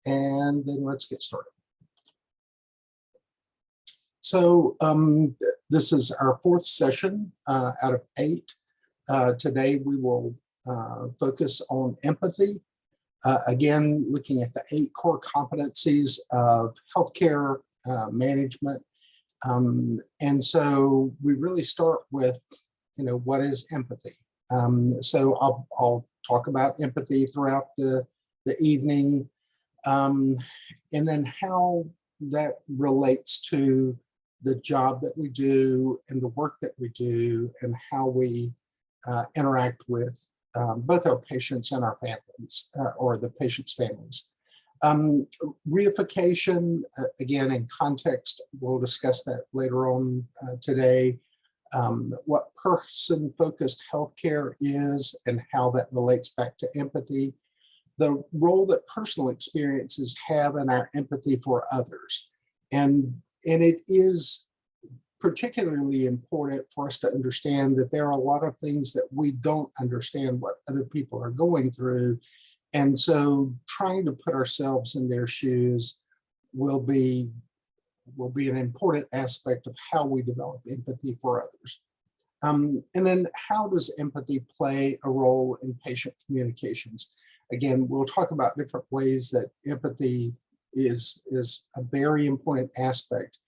and then let's get started. So this is our fourth session out of 8. Today we will focus on empathy. Again, looking at the 8 core competencies of healthcare management. And so we really start with, what is empathy? So I'll talk about empathy throughout the evening, and then how that relates to the job that we do and the work that we do and how we interact with both our patients and our families, or the patients' families. Reification, again, in context, we'll discuss that later on today, what person-focused healthcare is and how that relates back to empathy, the role that personal experiences have in our empathy for others. And it is particularly important for us to understand that there are a lot of things that we don't understand what other people are going through. And so trying to put ourselves in their shoes will be an important aspect of how we develop empathy for others. And then how does empathy play a role in patient communications? Again, we'll talk about different ways that empathy is a very important aspect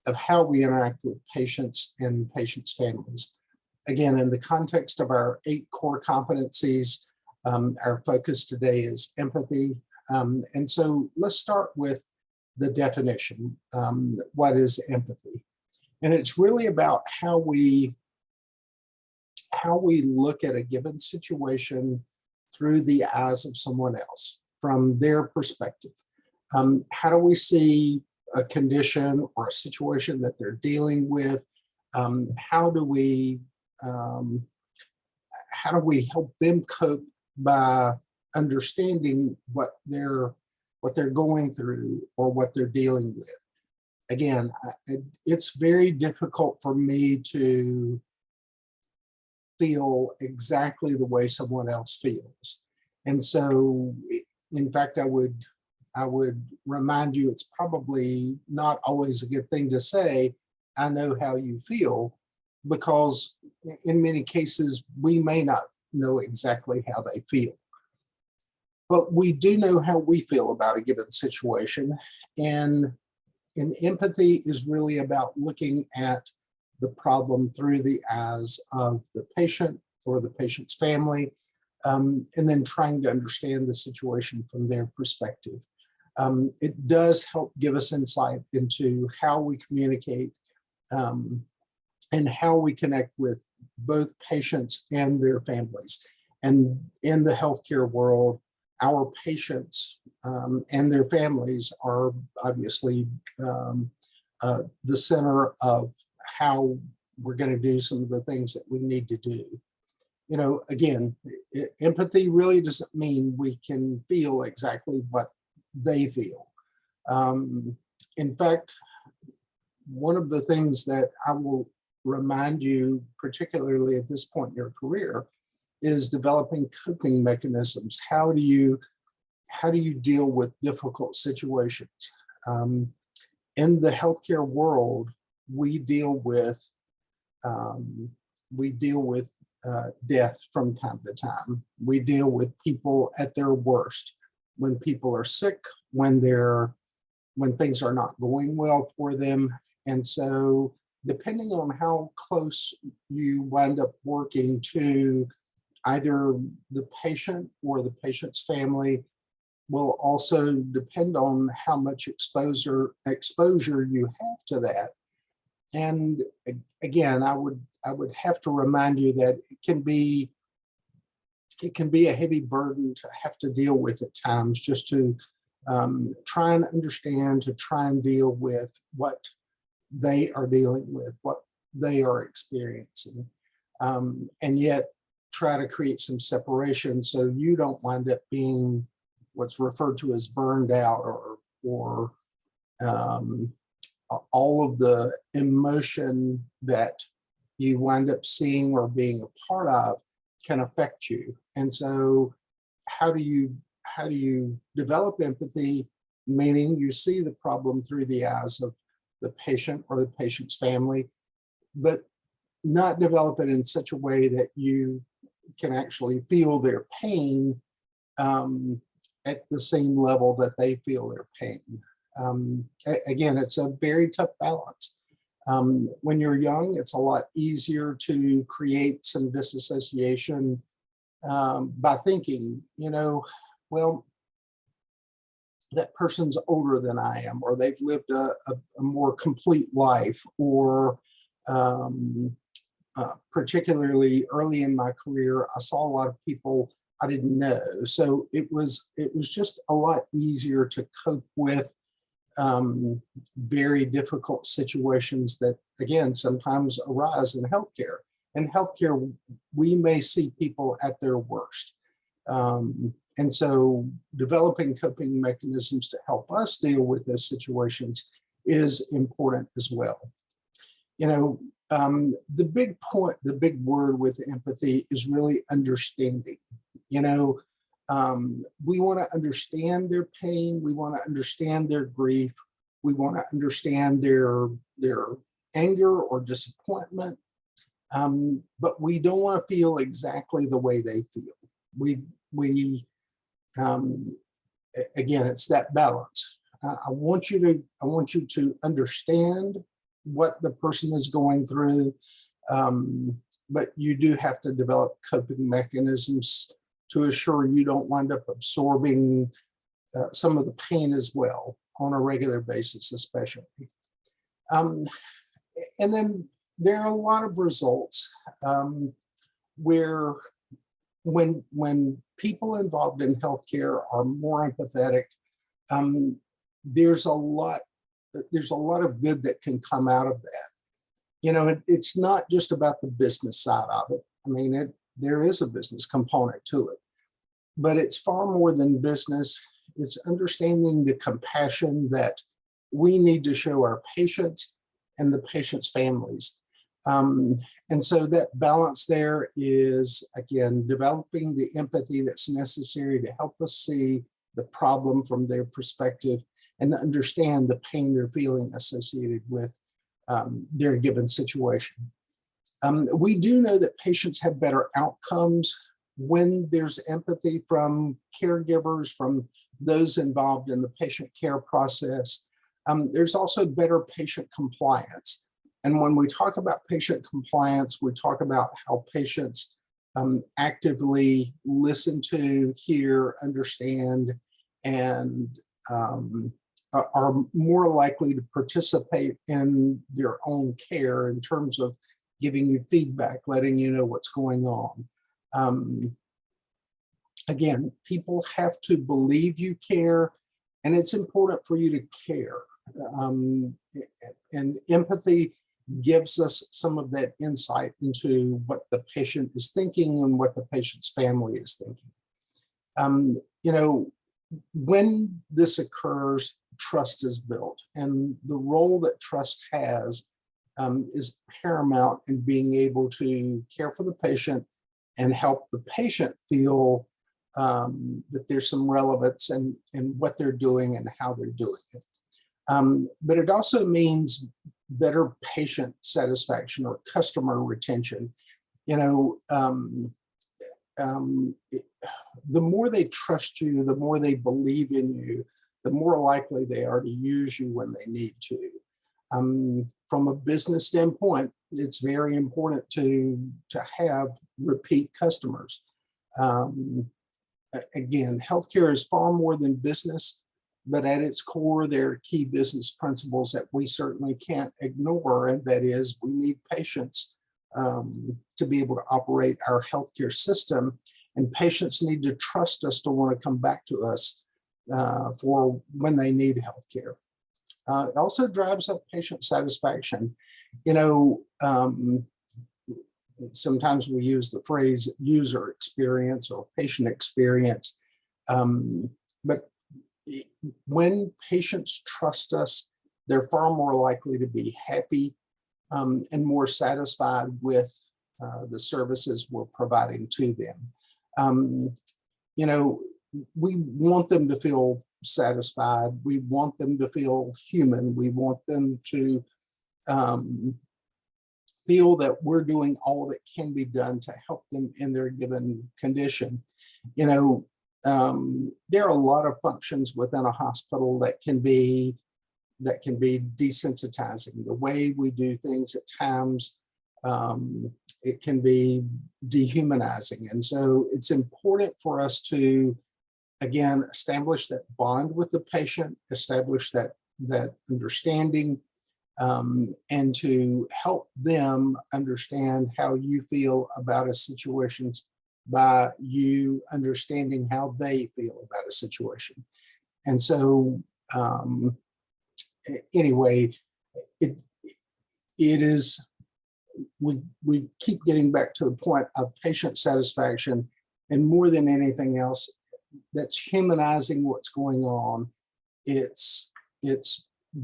of how we interact with patients and patients' families. Again, in the context of our 8 core competencies, our focus today is empathy. And so let's start with the definition. What is empathy? And it's really about how we look at a given situation through the eyes of someone else, from their perspective. How do we see a condition or a situation that they're dealing with? How do we help them cope by understanding what they're going through or what they're dealing with? Again, it's very difficult for me to feel exactly the way someone else feels. And so, in fact, I would remind you, it's probably not always a good thing to say, I know how you feel, because in many cases, we may not know exactly how they feel. But we do know how we feel about a given situation. And empathy is really about looking at the problem through the eyes of the patient or the patient's family, and then trying to understand the situation from their perspective. It does help give us insight into how we communicate and how we connect with both patients and their families. And in the healthcare world, our patients and their families are obviously the center of how we're going to do some of the things that we need to do. Again, empathy really doesn't mean we can feel exactly what they feel. In fact, one of the things that I will remind you, particularly at this point in your career, is developing coping mechanisms. How do you deal with difficult situations? In the healthcare world, we deal with death from time to time. We deal with people at their worst, when people are sick, when things are not going well for them. And so depending on how close you wind up working to either the patient or the patient's family will also depend on how much exposure you have to that. And again, I would have to remind you that it can be a heavy burden to have to deal with at times, just to try and understand, to try and deal with what they are dealing with, what they are experiencing, and yet try to create some separation so you don't wind up being what's referred to as burned out, or all of the emotion that you wind up seeing or being a part of can affect you. And so how do you develop empathy meaning you see the problem through the eyes of the patient or the patient's family, but not develop it in such a way that you can actually feel their pain at the same level that they feel their pain. Again, it's a very tough balance. When you're young, it's a lot easier to create some disassociation by thinking, well, that person's older than I am, or they've lived a more complete life, or particularly early in my career, I saw a lot of people I didn't know. So it was just a lot easier to cope with very difficult situations that, again, sometimes arise in healthcare. In healthcare, we may see people at their worst. And so developing coping mechanisms to help us deal with those situations is important as well. The big point, the big word with empathy is really understanding. We want to understand their pain. We want to understand their grief. We want to understand their anger or disappointment. But we don't want to feel exactly the way they feel. Again, it's that balance. I want you to understand what the person is going through, but you do have to develop coping mechanisms to assure you don't wind up absorbing some of the pain as well on a regular basis, especially. And then there are a lot of results where when people involved in healthcare are more empathetic, there's a lot of good that can come out of that. It's not just about the business side of it. I mean, there is a business component to it, but it's far more than business. It's understanding the compassion that we need to show our patients and the patients' families. And so that balance there is, again, developing the empathy that's necessary to help us see the problem from their perspective and understand the pain they're feeling associated with their given situation. We do know that patients have better outcomes when there's empathy from caregivers, from those involved in the patient care process. There's also better patient compliance. And when we talk about patient compliance, we talk about how patients actively listen to, hear, understand, and are more likely to participate in their own care in terms of giving you feedback, letting you know what's going on. Again, people have to believe you care, and it's important for you to care. And empathy gives us some of that insight into what the patient is thinking and what the patient's family is thinking. When this occurs, trust is built, and the role that trust has is paramount in being able to care for the patient and help the patient feel that there's some relevance in what they're doing and how they're doing it. But it also means better patient satisfaction or customer retention. The more they trust you, the more they believe in you, the more likely they are to use you when they need to. From a business standpoint, it's very important to have repeat customers. Again, healthcare is far more than business, but at its core, there are key business principles that we certainly can't ignore, and that is we need patients to be able to operate our healthcare system, and patients need to trust us to want to come back to us for when they need healthcare. It also drives up patient satisfaction. Sometimes we use the phrase user experience or patient experience, but when patients trust us, they're far more likely to be happy and more satisfied with the services we're providing to them. We want them to feel satisfied. We want them to feel human. We want them to feel that we're doing all that can be done to help them in their given condition. You know, there are a lot of functions within a hospital that can be desensitizing. The way we do things at times, it can be dehumanizing. And so it's important for us to, again, establish that bond with the patient, establish that understanding, and to help them understand how you feel about a situation by you understanding how they feel about a situation. And so anyway, it is, we keep getting back to the point of patient satisfaction, and more than anything else, that's humanizing what's going on. It's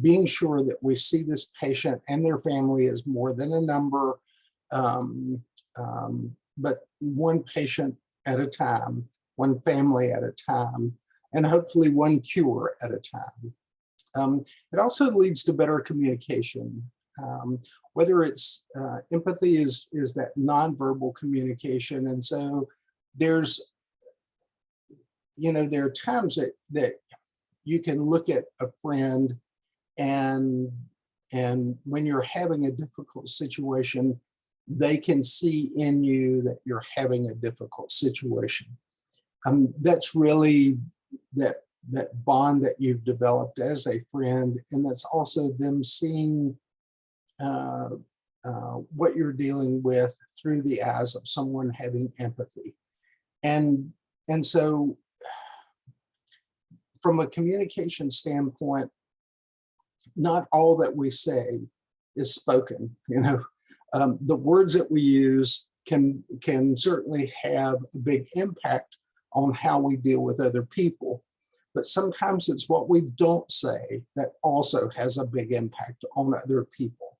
being sure that we see this patient and their family as more than a number, but one patient at a time, one family at a time, and hopefully one cure at a time. It also leads to better communication. Whether it's empathy is that nonverbal communication. And so there's, you know, there are times that you can look at a friend and when you're having a difficult situation, they can see in you that you're having a difficult situation. That's really that bond that you've developed as a friend, and that's also them seeing what you're dealing with through the eyes of someone having empathy. And so from a communication standpoint, not all that we say is spoken. You know, the words that we use can certainly have a big impact on how we deal with other people. But sometimes it's what we don't say that also has a big impact on other people.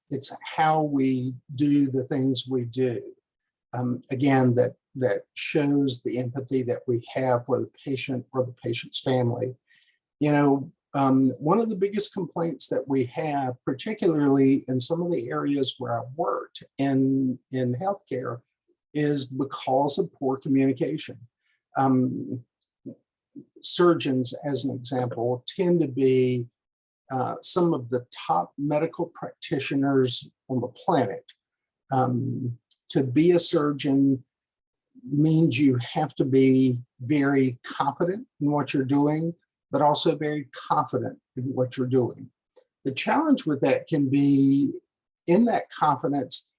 It's how we do the things we do. Again, that shows the empathy that we have for the patient or the patient's family. You know, one of the biggest complaints that we have, particularly in some of the areas where I worked in healthcare, is because of poor communication. Surgeons, as an example, tend to be some of the top medical practitioners on the planet. To be a surgeon means you have to be very competent in what you're doing, but also very confident in what you're doing. The challenge with that can be, in that confidence,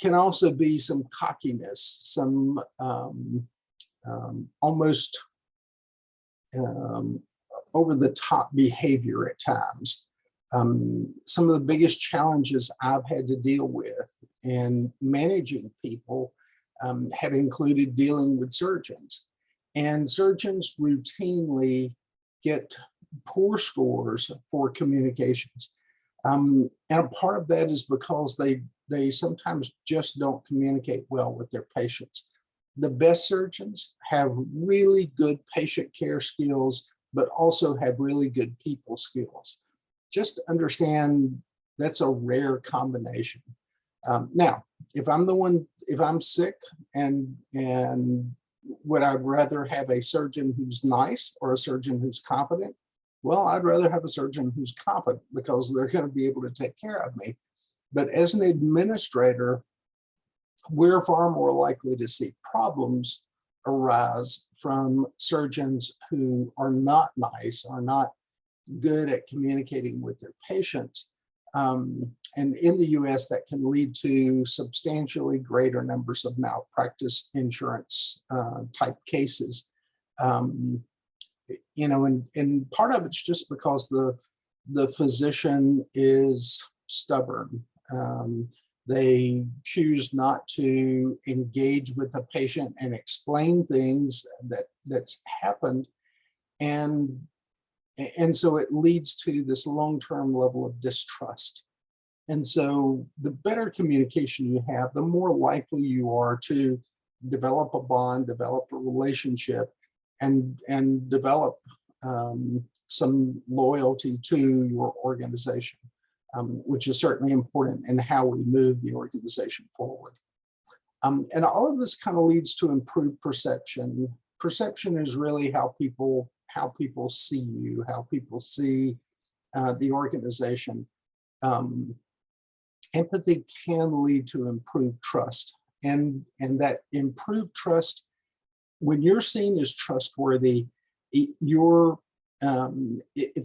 can also be some cockiness, some almost over the top behavior at times. Some of the biggest challenges I've had to deal with in managing people have included dealing with surgeons. And surgeons routinely get poor scores for communications. And a part of that is because they sometimes just don't communicate well with their patients. The best surgeons have really good patient care skills, but also have really good people skills. Just understand that's a rare combination. Now, if I'm sick and would I rather have a surgeon who's nice or a surgeon who's competent? Well, I'd rather have a surgeon who's competent because they're going to be able to take care of me. But as an administrator, we're far more likely to see problems arise from surgeons who are not nice, are not good at communicating with their patients. And in the US, that can lead to substantially greater numbers of malpractice insurance type cases. You know, and part of it's just because the physician is stubborn. They choose not to engage with the patient and explain things that's happened. And so it leads to this long-term level of distrust. And so the better communication you have, the more likely you are to develop a bond, develop a relationship, and develop some loyalty to your organization, which is certainly important in how we move the organization forward. And all of this kind of leads to improved perception. Perception is really how people see you, how people see the organization. Empathy can lead to improved trust, and that improved trust, when you're seen as trustworthy, it's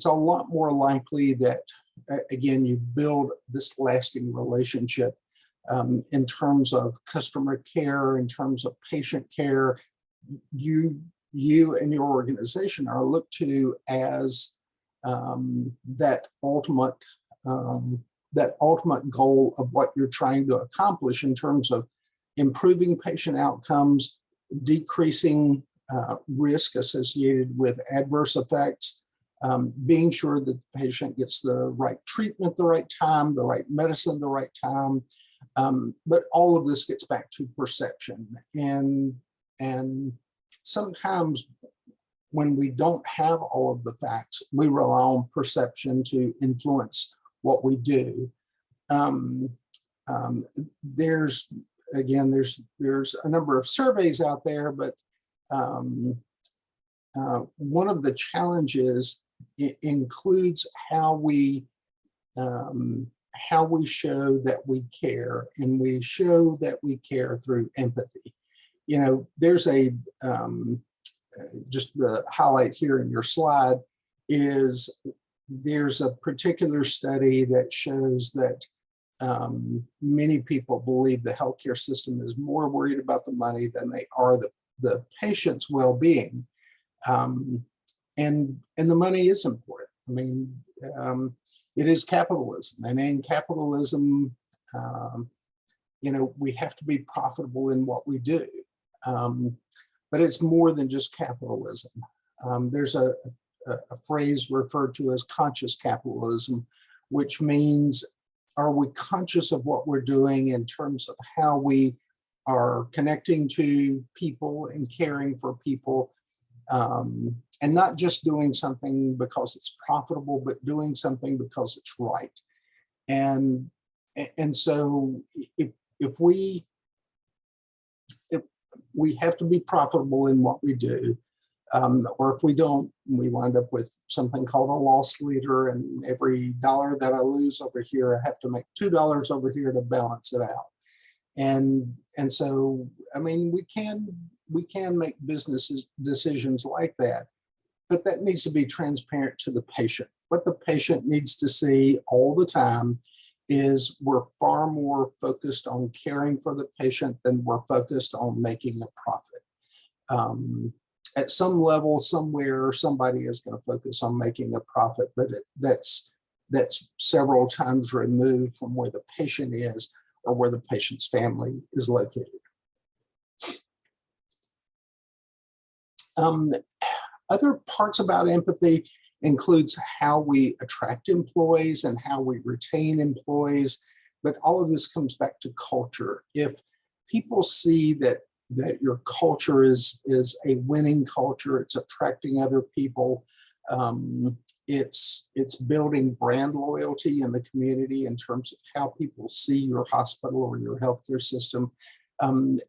a lot more likely that, again, you build this lasting relationship in terms of customer care, in terms of patient care. You and your organization are looked to as that ultimate goal of what you're trying to accomplish in terms of improving patient outcomes, decreasing risk associated with adverse effects, being sure that the patient gets the right treatment the right time, the right medicine the right time. But all of this gets back to perception. And sometimes when we don't have all of the facts, we rely on perception to influence what we do. There's a number of surveys out there, but one of the challenges includes how we show that we care, and we show that we care through empathy. You know, there's just the highlight here in your slide is there's a particular study that shows that many people believe the healthcare system is more worried about the money than they are the patient's well-being. And the money is important. I mean, it is capitalism, and in capitalism, we have to be profitable in what we do. But it's more than just capitalism. There's a phrase referred to as conscious capitalism, which means, are we conscious of what we're doing in terms of how we are connecting to people and caring for people, and not just doing something because it's profitable, but doing something because it's right. And so if we have to be profitable in what we do, or if we don't, we wind up with something called a loss leader, and every dollar that I lose over here, I have to make $2 over here to balance it out. And so, I mean, we can make business decisions like that, but that needs to be transparent to the patient. What the patient needs to see all the time is we're far more focused on caring for the patient than we're focused on making a profit. At some level, somewhere, somebody is going to focus on making a profit, but that's several times removed from where the patient is or where the patient's family is located. Other parts about empathy includes how we attract employees and how we retain employees, but all of this comes back to culture. If people see that your culture is a winning culture, it's attracting other people, it's building brand loyalty in the community in terms of how people see your hospital or your healthcare system.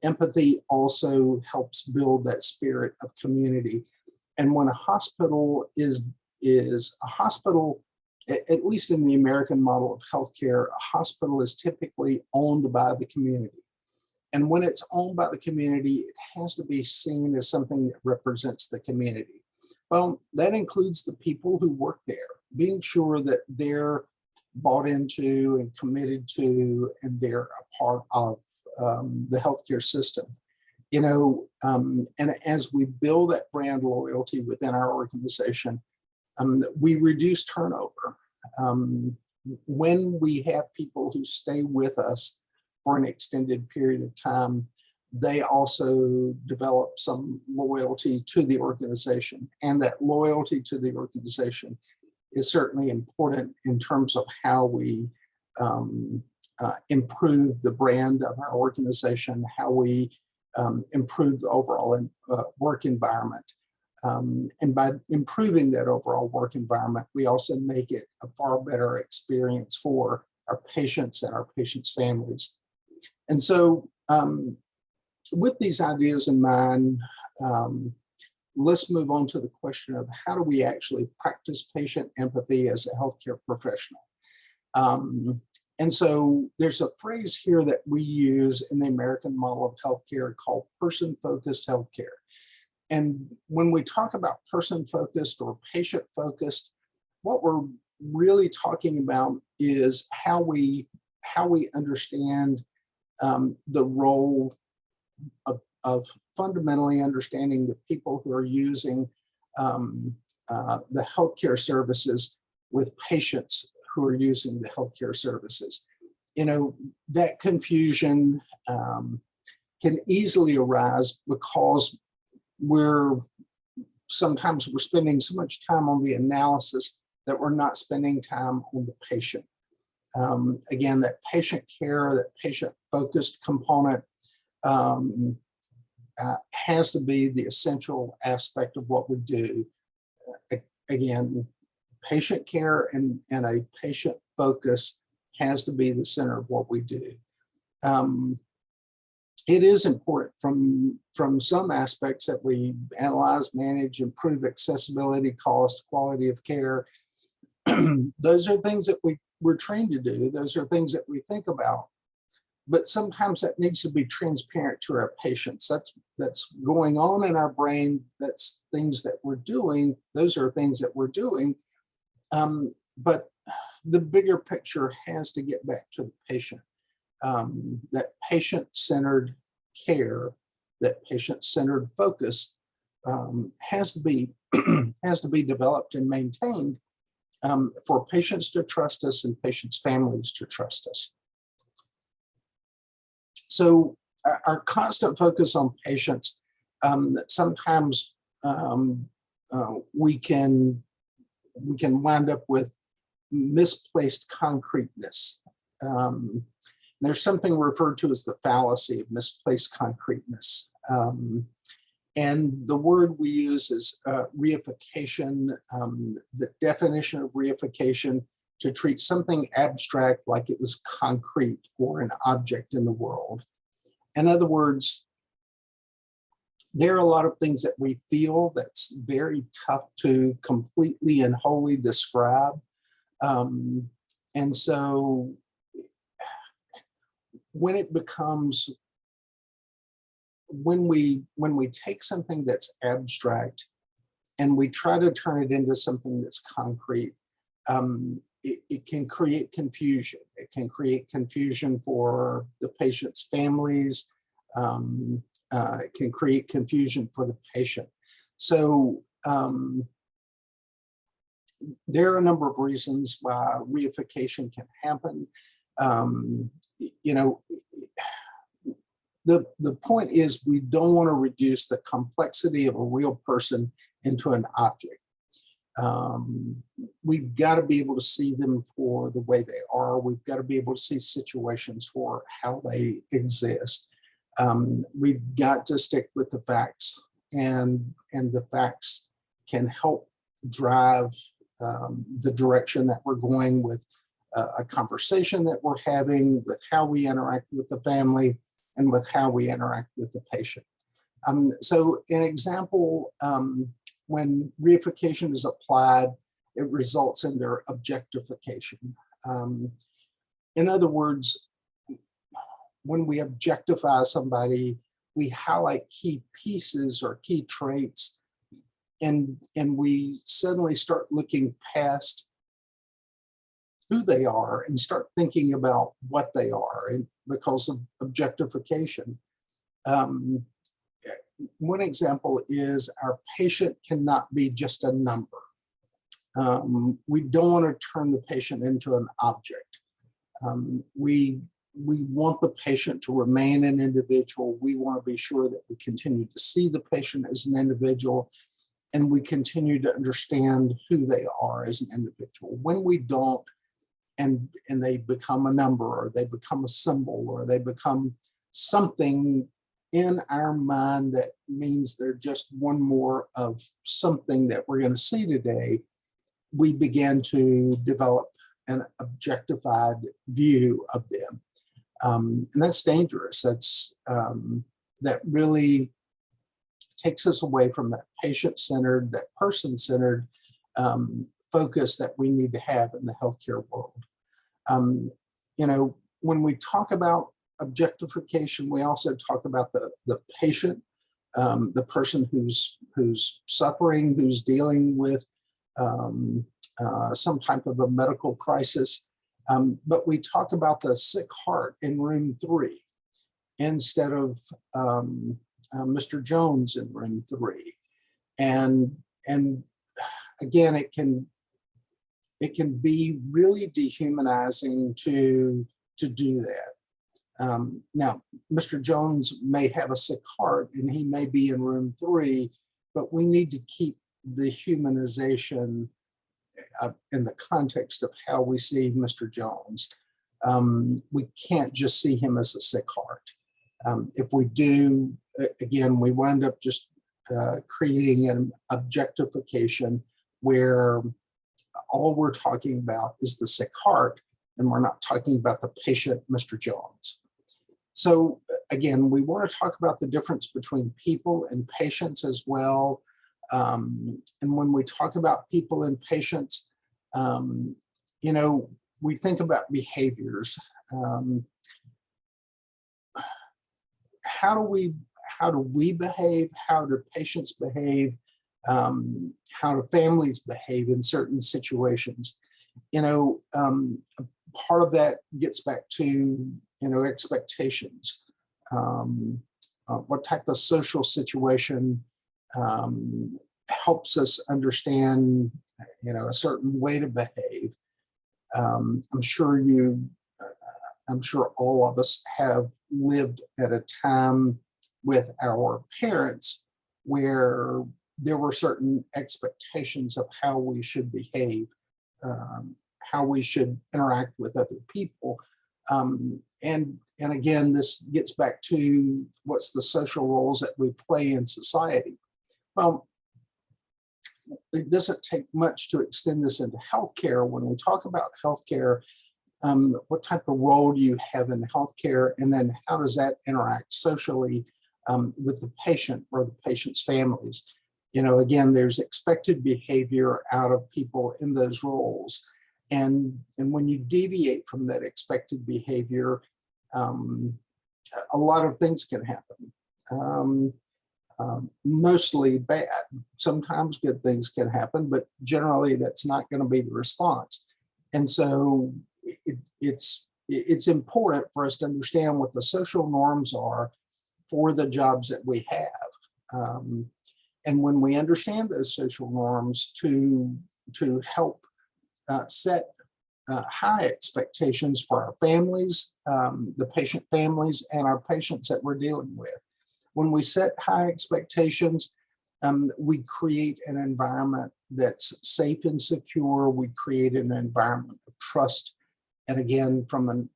Empathy also helps build that spirit of community. And when a hospital is a hospital, at least in the American model of healthcare, a hospital is typically owned by the community. And when it's owned by the community, it has to be seen as something that represents the community. Well, that includes the people who work there, being sure that they're bought into and committed to, and they're a part of the healthcare system. And as we build that brand loyalty within our organization, we reduce turnover. When we have people who stay with us for an extended period of time, they also develop some loyalty to the organization. And that loyalty to the organization is certainly important in terms of how we improve the brand of our organization, how we improve the overall work environment. And by improving that overall work environment, we also make it a far better experience for our patients and our patients' families. And so with these ideas in mind, let's move on to the question of how do we actually practice patient empathy as a healthcare professional? And so there's a phrase here that we use in the American model of healthcare called person-focused healthcare. And when we talk about person-focused or patient-focused, what we're really talking about is how we understand the role of fundamentally understanding the people who are using the healthcare services with patients who are using the healthcare services. You know, that confusion can easily arise because sometimes we're spending so much time on the analysis that we're not spending time on the patient. Again, that patient care, that patient-focused component has to be the essential aspect of what we do. Again, patient care and a patient focus has to be the center of what we do. It is important from some aspects that we analyze, manage, improve accessibility, cost, quality of care. Those are things that we're trained to do. Those are things that we think about. But sometimes that needs to be transparent to our patients. That's going on in our brain. That's things that we're doing. Those are things that we're doing. But the bigger picture has to get back to the patient. That patient-centered care, that patient-centered focus has to be developed and maintained for patients to trust us and patients' families to trust us. So our constant focus on patients, sometimes we can wind up with misplaced concreteness. There's something referred to as the fallacy of misplaced concreteness. And the word we use is reification, the definition of reification, to treat something abstract like it was concrete or an object in the world. In other words, there are a lot of things that we feel that's very tough to completely and wholly describe. And so when we take something that's abstract and we try to turn it into something that's concrete, it can create confusion. It can create confusion for the patient's families. It can create confusion for the patient. So there are a number of reasons why reification can happen. You know, the point is we don't want to reduce the complexity of a real person into an object. We've got to be able to see them for the way they are. We've got to be able to see situations for how they exist. We've got to stick with the facts, and the facts can help drive the direction that we're going with a conversation that we're having, with how we interact with the family, and with how we interact with the patient. So an example, when reification is applied, it results in their objectification. In other words, when we objectify somebody, we highlight key pieces or key traits, and we suddenly start looking past who they are and start thinking about what they are, and because of objectification. One example is our patient cannot be just a number. We don't want to turn the patient into an object. We want the patient to remain an individual. We want to be sure that we continue to see the patient as an individual, and we continue to understand who they are as an individual. When we don't, and they become a number, or they become a symbol, or they become something in our mind, that means they're just one more of something that we're going to see today, we begin to develop an objectified view of them. And that's dangerous. That really takes us away from that patient-centered, that person-centered focus that we need to have in the healthcare world. When we talk about objectification, we also talk about the patient, the person who's suffering, who's dealing with some type of a medical crisis. But we talk about the sick heart in room 3 instead of Mr. Jones in room 3. And again, it can be really dehumanizing to do that. Now, Mr. Jones may have a sick heart and he may be in room 3, but we need to keep the humanization in the context of how we see Mr. Jones. We can't just see him as a sick heart. If we do, again, we wind up just creating an objectification where all we're talking about is the sick heart, and we're not talking about the patient, Mr. Jones. So again, we want to talk about the difference between people and patients as well. And when we talk about people and patients, we think about behaviors. How do we behave? How do patients behave? How do families behave in certain situations? Part of that gets back to expectations. What type of social situation helps us understand a certain way to behave? I'm sure all of us have lived at a time with our parents where there were certain expectations of how we should behave, how we should interact with other people. And again, this gets back to what's the social roles that we play in society. Well, it doesn't take much to extend this into healthcare. When we talk about healthcare, what type of role do you have in healthcare, and then how does that interact socially with the patient or the patient's families? Again, there's expected behavior out of people in those roles. And when you deviate from that expected behavior, a lot of things can happen. Mostly bad. Sometimes good things can happen, but generally that's not going to be the response. And so it's important for us to understand what the social norms are for the jobs that we have. And when we understand those social norms, to help set high expectations for our families, the patient families, and our patients that we're dealing with. When we set high expectations, we create an environment that's safe and secure. We create an environment of trust. And again, from an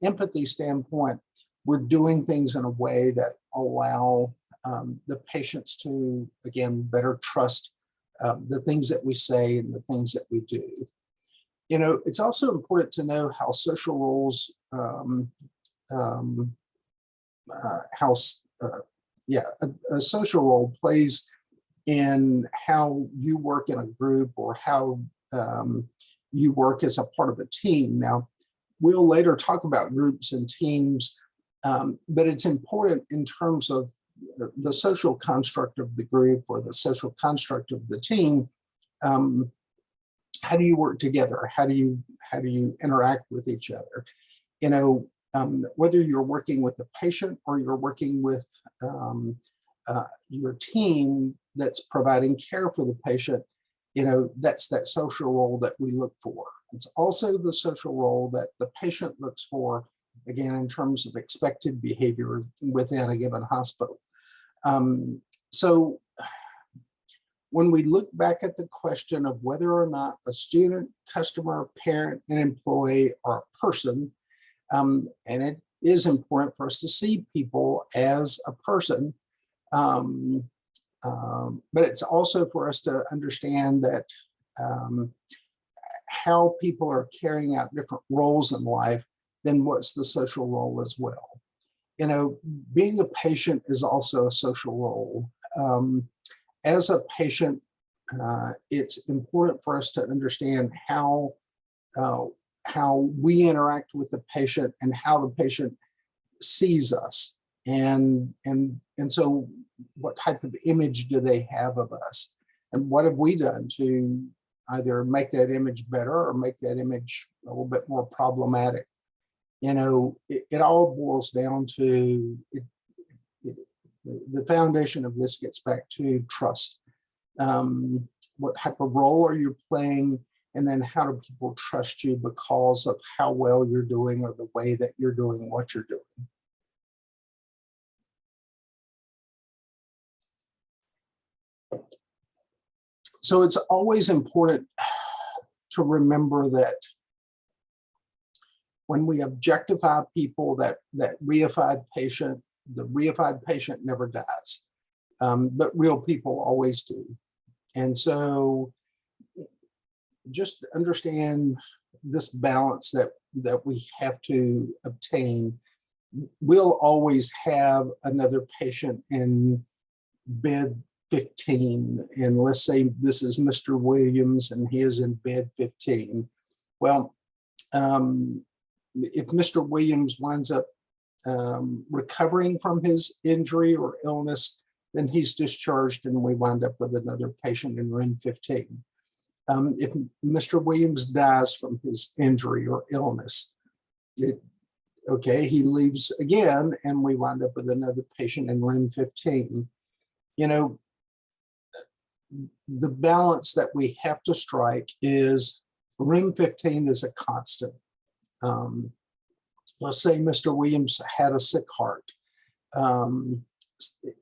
empathy standpoint, we're doing things in a way that allow the patients to, again, better trust the things that we say and the things that we do. It's also important to know how social roles, a social role plays in how you work in a group or how you work as a part of a team. Now, we'll later talk about groups and teams, but it's important in terms of the social construct of the group or the social construct of the team. How do you work together? How do you interact with each other? Whether you're working with the patient or you're working with your team that's providing care for the patient, that's that social role that we look for. It's also the social role that the patient looks for, again, in terms of expected behavior within a given hospital. So when we look back at the question of whether or not a student, customer, parent, and employee are a person, and is important for us to see people as a person. But it's also for us to understand that how people are carrying out different roles in life, then what's the social role as well. You know, being a patient is also a social role. As a patient, it's important for us to understand how we interact with the patient and how the patient sees us, and so what type of image do they have of us, and what have we done to either make that image better or make that image a little bit more problematic. You know, it all boils down to the foundation of this gets back to trust. What type of role are you playing? And then how do people trust you because of how well you're doing or the way that you're doing what you're doing? So it's always important to remember that when we objectify people, that reified patient, the reified patient never dies, but real people always do. And so just understand this balance that we have to obtain. We'll always have another patient in bed 15, and let's say this is Mr. Williams and he is in bed 15. Well, if Mr. Williams winds up recovering from his injury or illness, then he's discharged and we wind up with another patient in room 15. If Mr. Williams dies from his injury or illness, okay, he leaves again and we wind up with another patient in room 15. You know, the balance that we have to strike is room 15 is a constant. Let's say Mr. Williams had a sick heart.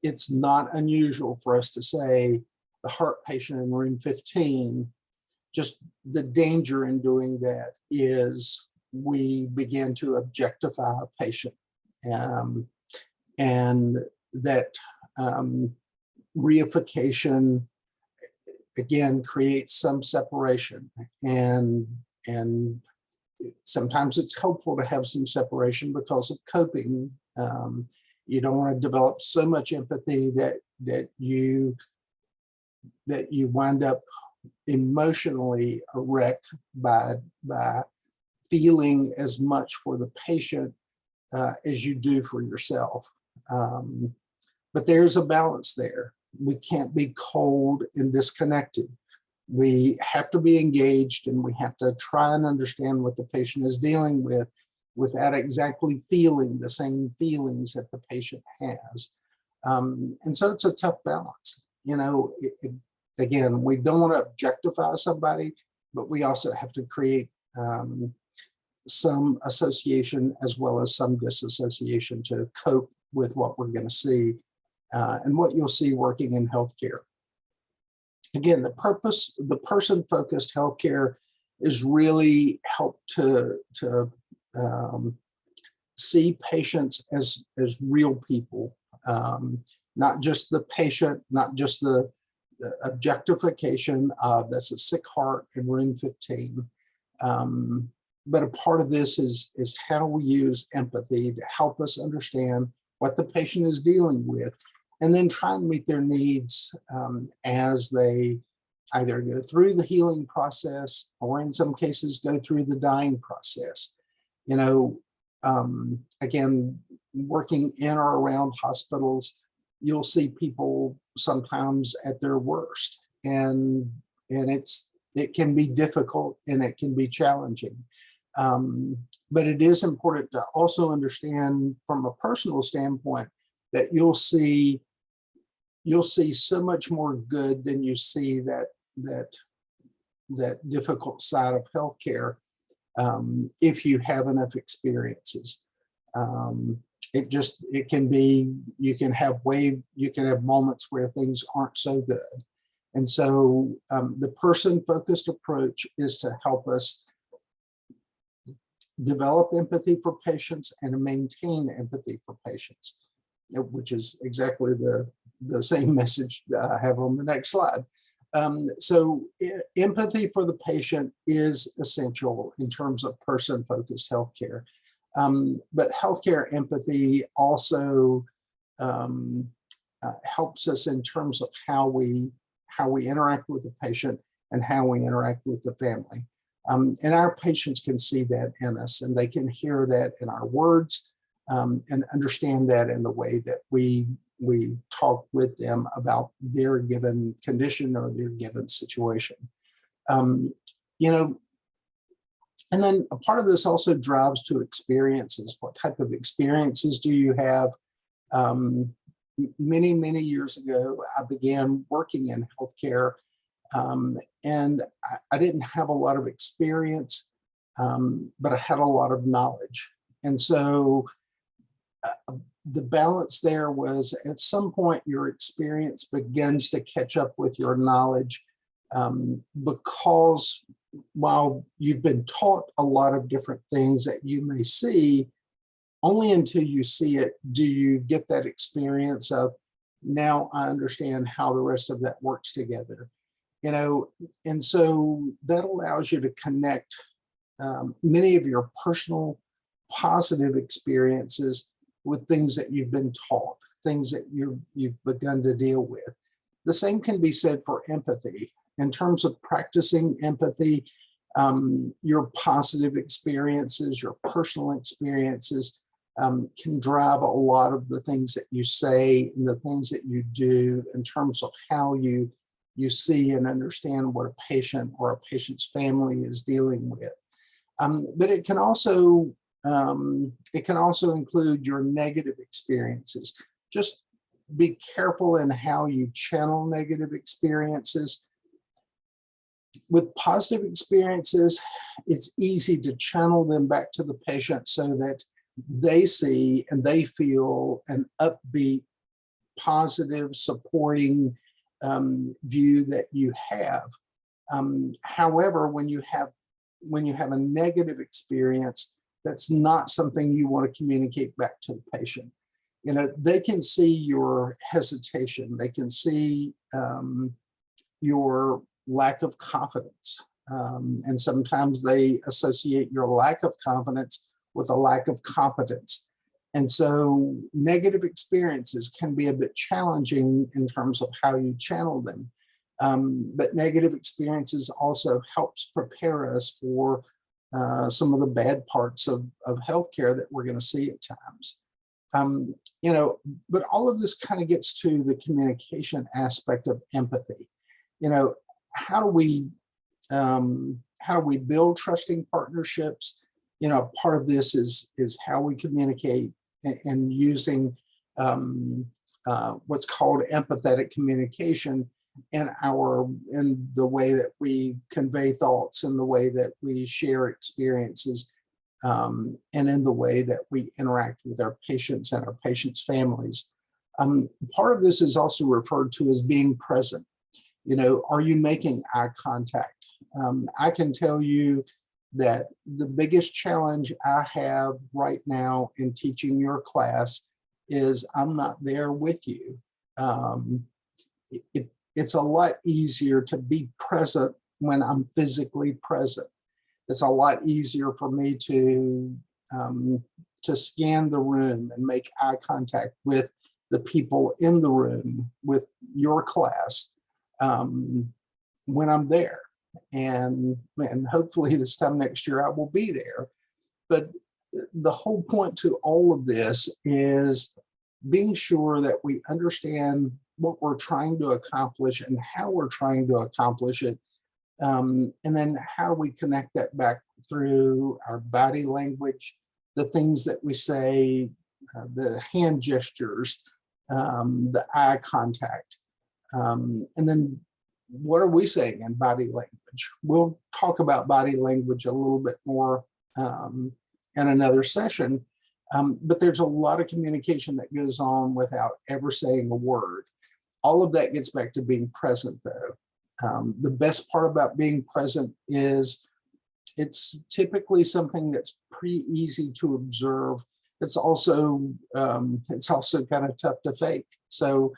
It's not unusual for us to say the heart patient in room 15, just the danger in doing that is we begin to objectify a patient, and that reification again creates some separation, and sometimes it's helpful to have some separation because of coping. You don't want to develop so much empathy that you wind up emotionally a wreck by feeling as much for the patient as you do for yourself. But there's a balance there. We can't be cold and disconnected. We have to be engaged, and we have to try and understand what the patient is dealing with without exactly feeling the same feelings that the patient has. And so it's a tough balance. You know, again, we don't want to objectify somebody, but we also have to create some association as well as some disassociation to cope with what we're going to see and what you'll see working in healthcare. Again, the person-focused healthcare is really help to see patients as real people, not just the patient, not just the objectification of that's a sick heart in room 15. But a part of this is how we use empathy to help us understand what the patient is dealing with, and then try and meet their needs as they either go through the healing process or in some cases go through the dying process. You know, again, working in or around hospitals, you'll see people sometimes at their worst, and it can be difficult and it can be challenging. But it is important to also understand from a personal standpoint that you'll see so much more good than you see that difficult side of healthcare if you have enough experiences. It can be, you can have moments where things aren't so good. And so the person-focused approach is to help us develop empathy for patients and maintain empathy for patients, which is exactly the same message that I have on the next slide. So empathy for the patient is essential in terms of person-focused healthcare. But healthcare empathy also helps us in terms of how we interact with the patient and how we interact with the family. And our patients can see that in us, and they can hear that in our words, and understand that in the way that we talk with them about their given condition or their given situation. You know, and then a part of this also drives to experiences. What type of experiences do you have? Many years ago, I began working in healthcare, and I didn't have a lot of experience, but I had a lot of knowledge. And so the balance there was, at some point your experience begins to catch up with your knowledge, because while you've been taught a lot of different things that you may see, only until you see it do you get that experience of, now I understand how the rest of that works together. You know, and so that allows you to connect many of your personal positive experiences with things that you've been taught, things that you've begun to deal with. The same can be said for empathy. In terms of practicing empathy, your positive experiences, your personal experiences can drive a lot of the things that you say and the things that you do in terms of how you see and understand what a patient or a patient's family is dealing with. But it can also include your negative experiences. Just be careful in how you channel negative experiences. With positive experiences, it's easy to channel them back to the patient so that they see and they feel an upbeat, positive, supporting view that you have. However, when you have a negative experience, that's not something you want to communicate back to the patient. You know, they can see your hesitation, they can see your lack of confidence, and sometimes they associate your lack of confidence with a lack of competence. And so negative experiences can be a bit challenging in terms of how you channel them. But negative experiences also helps prepare us for some of the bad parts of healthcare that we're going to see at times. You know, but all of this kind of gets to the communication aspect of empathy. You know, how do we build trusting partnerships? You know, part of this is how we communicate and using what's called empathetic communication in the way that we convey thoughts, in the way that we share experiences, and in the way that we interact with our patients and our patients' families. Part of this is also referred to as being present. You know, are you making eye contact? I can tell you that the biggest challenge I have right now in teaching your class is I'm not there with you. It's a lot easier to be present when I'm physically present. It's a lot easier for me to scan the room and make eye contact with the people in the room, with your class, when I'm there. And hopefully this time next year I will be there. But the whole point to all of this is being sure that we understand what we're trying to accomplish and how we're trying to accomplish it. And then how do we connect that back through our body language, the things that we say, the hand gestures, the eye contact, and then what are we saying in body language? We'll talk about body language a little bit more in another session, but there's a lot of communication that goes on without ever saying a word. All of that gets back to being present, though. The best part about being present is it's typically something that's pretty easy to observe. It's also kind of tough to fake. So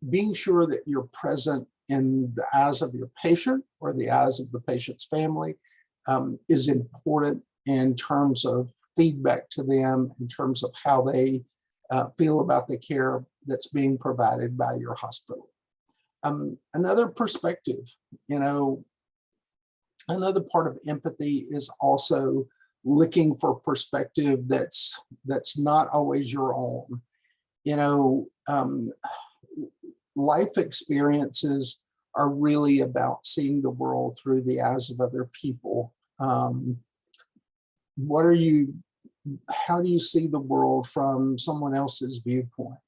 being sure that you're present in the eyes of your patient or the eyes of the patient's family is important in terms of feedback to them, in terms of how they feel about the care that's being provided by your hospital. Another perspective, another part of empathy is also looking for perspective that's not always your own. Life experiences are really about seeing the world through the eyes of other people. How do you see the world from someone else's viewpoint?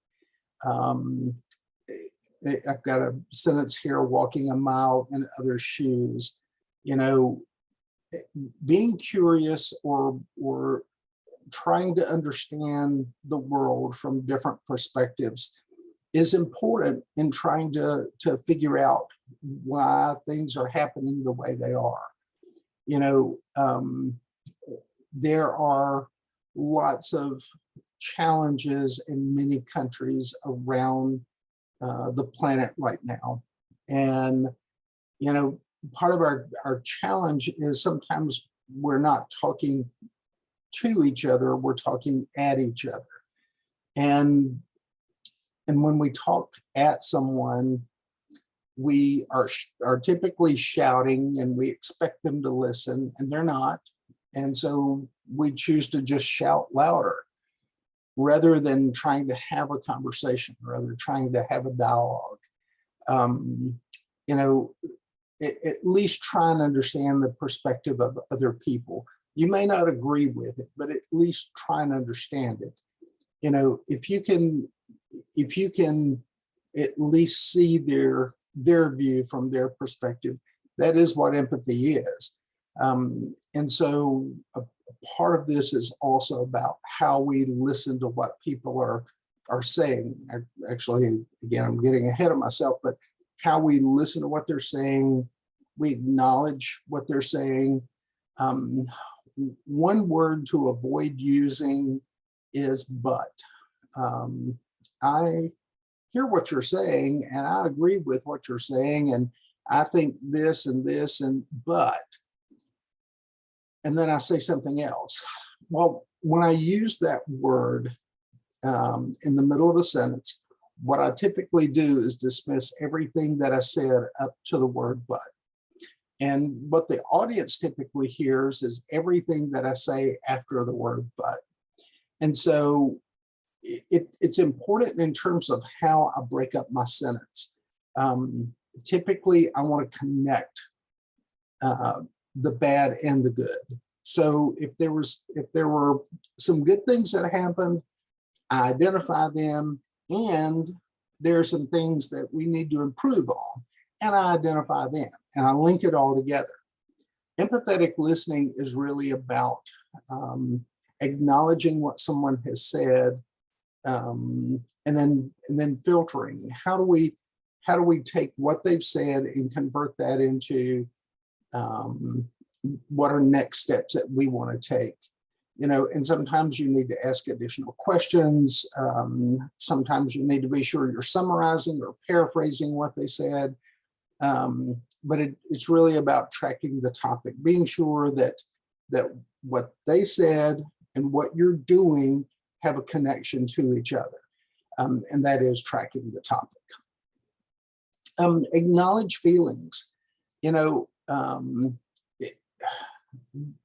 I've got a sentence here, walking a mile in others' shoes. Being curious or trying to understand the world from different perspectives is important in trying to figure out why things are happening the way they are. There are lots of challenges in many countries around the planet right now. And, part of our challenge is sometimes we're not talking to each other, we're talking at each other. And when we talk at someone, we are typically shouting and we expect them to listen, and they're not. And so we choose to just shout louder rather than trying to have a conversation, rather trying to have a dialogue. At least try and understand the perspective of other people. You may not agree with it, but at least try and understand it. If you can at least see their view from their perspective, that is what empathy is. And so a part of this is also about how we listen to what people are saying. Actually, again, I'm getting ahead of myself, but how we listen to what they're saying, we acknowledge what they're saying. One word to avoid using is but. I hear what you're saying and I agree with what you're saying, and I think this and this and but, and then I say something else. Well, when I use that word in the middle of a sentence, what I typically do is dismiss everything that I said up to the word but. And what the audience typically hears is everything that I say after the word but. And so it's important in terms of how I break up my sentence. Typically, I want to connect the bad and the good. So if there were some good things that happened, I identify them, and there are some things that we need to improve on, and I identify them, and I link it all together. Empathetic listening is really about acknowledging what someone has said, and then filtering. How do we take what they've said and convert that into what are next steps that we want to take? And sometimes you need to ask additional questions. Sometimes you need to be sure you're summarizing or paraphrasing what they said. But it's really about tracking the topic, being sure that what they said and what you're doing have a connection to each other. And that is tracking the topic. Acknowledge feelings.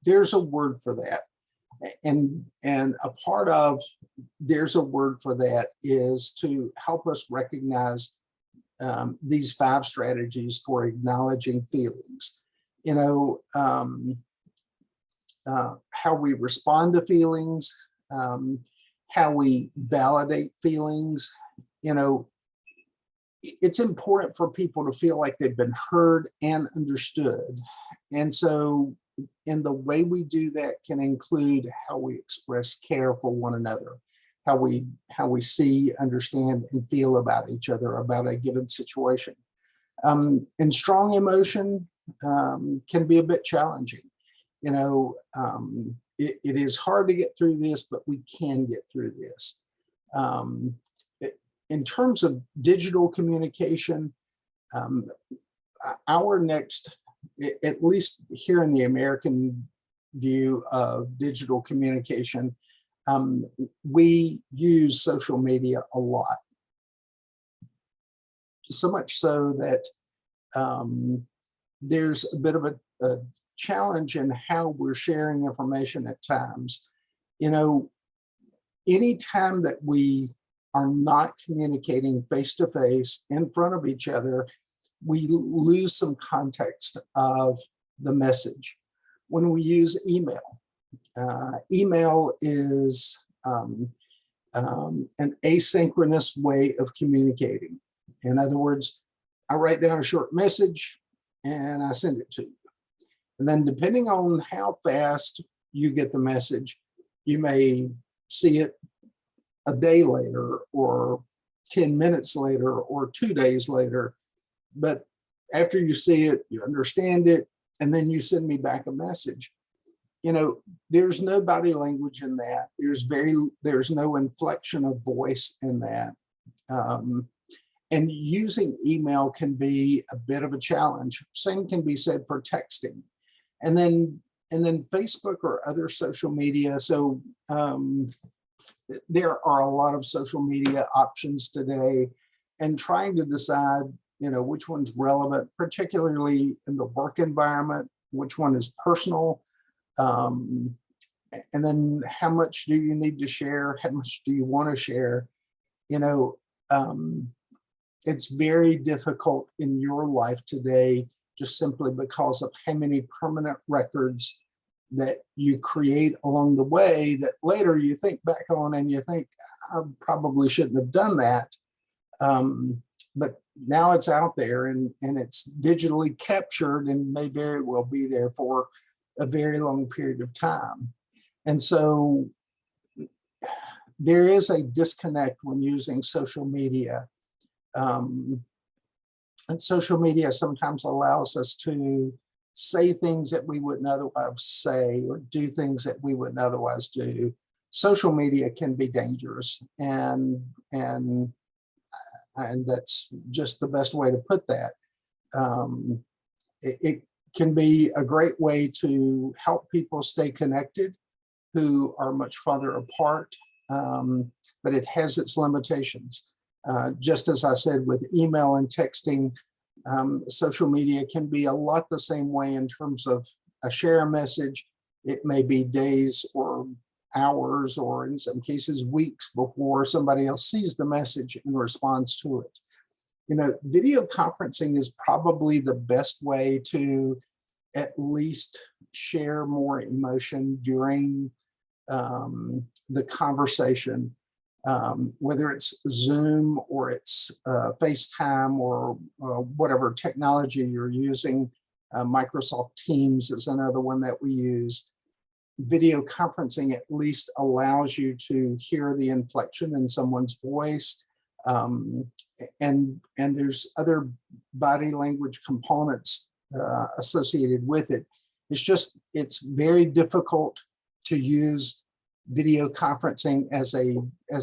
There's a word for that. And a part of there's a word for that is to help us recognize these 5 strategies for acknowledging feelings. How we respond to feelings, how we validate feelings. It's important for people to feel like they've been heard and understood. And so, and the way we do that can include how we express care for one another, how we see, understand, and feel about each other, about a given situation. And strong emotion, can be a bit challenging. You know, it is hard to get through this, but we can get through this. In terms of digital communication, our next, at least here in the American view of digital communication, we use social media a lot. So much so that there's a bit of a challenge in how we're sharing information at times. You know, anytime that we are not communicating face-to-face in front of each other, we lose some context of the message. When we use email, email is an asynchronous way of communicating. In other words, I write down a short message and I send it to you. And then depending on how fast you get the message, you may see it a day later or 10 minutes later or 2 days later. But after you see it, you understand it, and then you send me back a message. You know, there's no body language in that. There's no inflection of voice in that. And using email can be a bit of a challenge. Same can be said for texting. And then Facebook or other social media. So there are a lot of social media options today, and trying to decide, you know, which one's relevant, particularly in the work environment, which one is personal, and then how much do you need to share? How much do you want to share? You know, it's very difficult in your life today, just simply because of how many permanent records that you create along the way that later you think back on and you think, I probably shouldn't have done that. But now it's out there and it's digitally captured and may very well be there for a very long period of time. And so there is a disconnect when using social media. And social media sometimes allows us to say things that we wouldn't otherwise say or do things that we wouldn't otherwise do. Social media can be dangerous, and that's just the best way to put that. It can be a great way to help people stay connected who are much farther apart, but it has its limitations. Just as I said with email and texting, social media can be a lot the same way in terms of a share message. It may be days or hours, or in some cases weeks before somebody else sees the message and responds to it. You know, video conferencing is probably the best way to at least share more emotion during the conversation, whether it's Zoom or it's FaceTime or whatever technology you're using. Microsoft Teams is another one that we use. Video conferencing at least allows you to hear the inflection in someone's voice. And there's other body language components associated with it. It's very difficult to use video conferencing as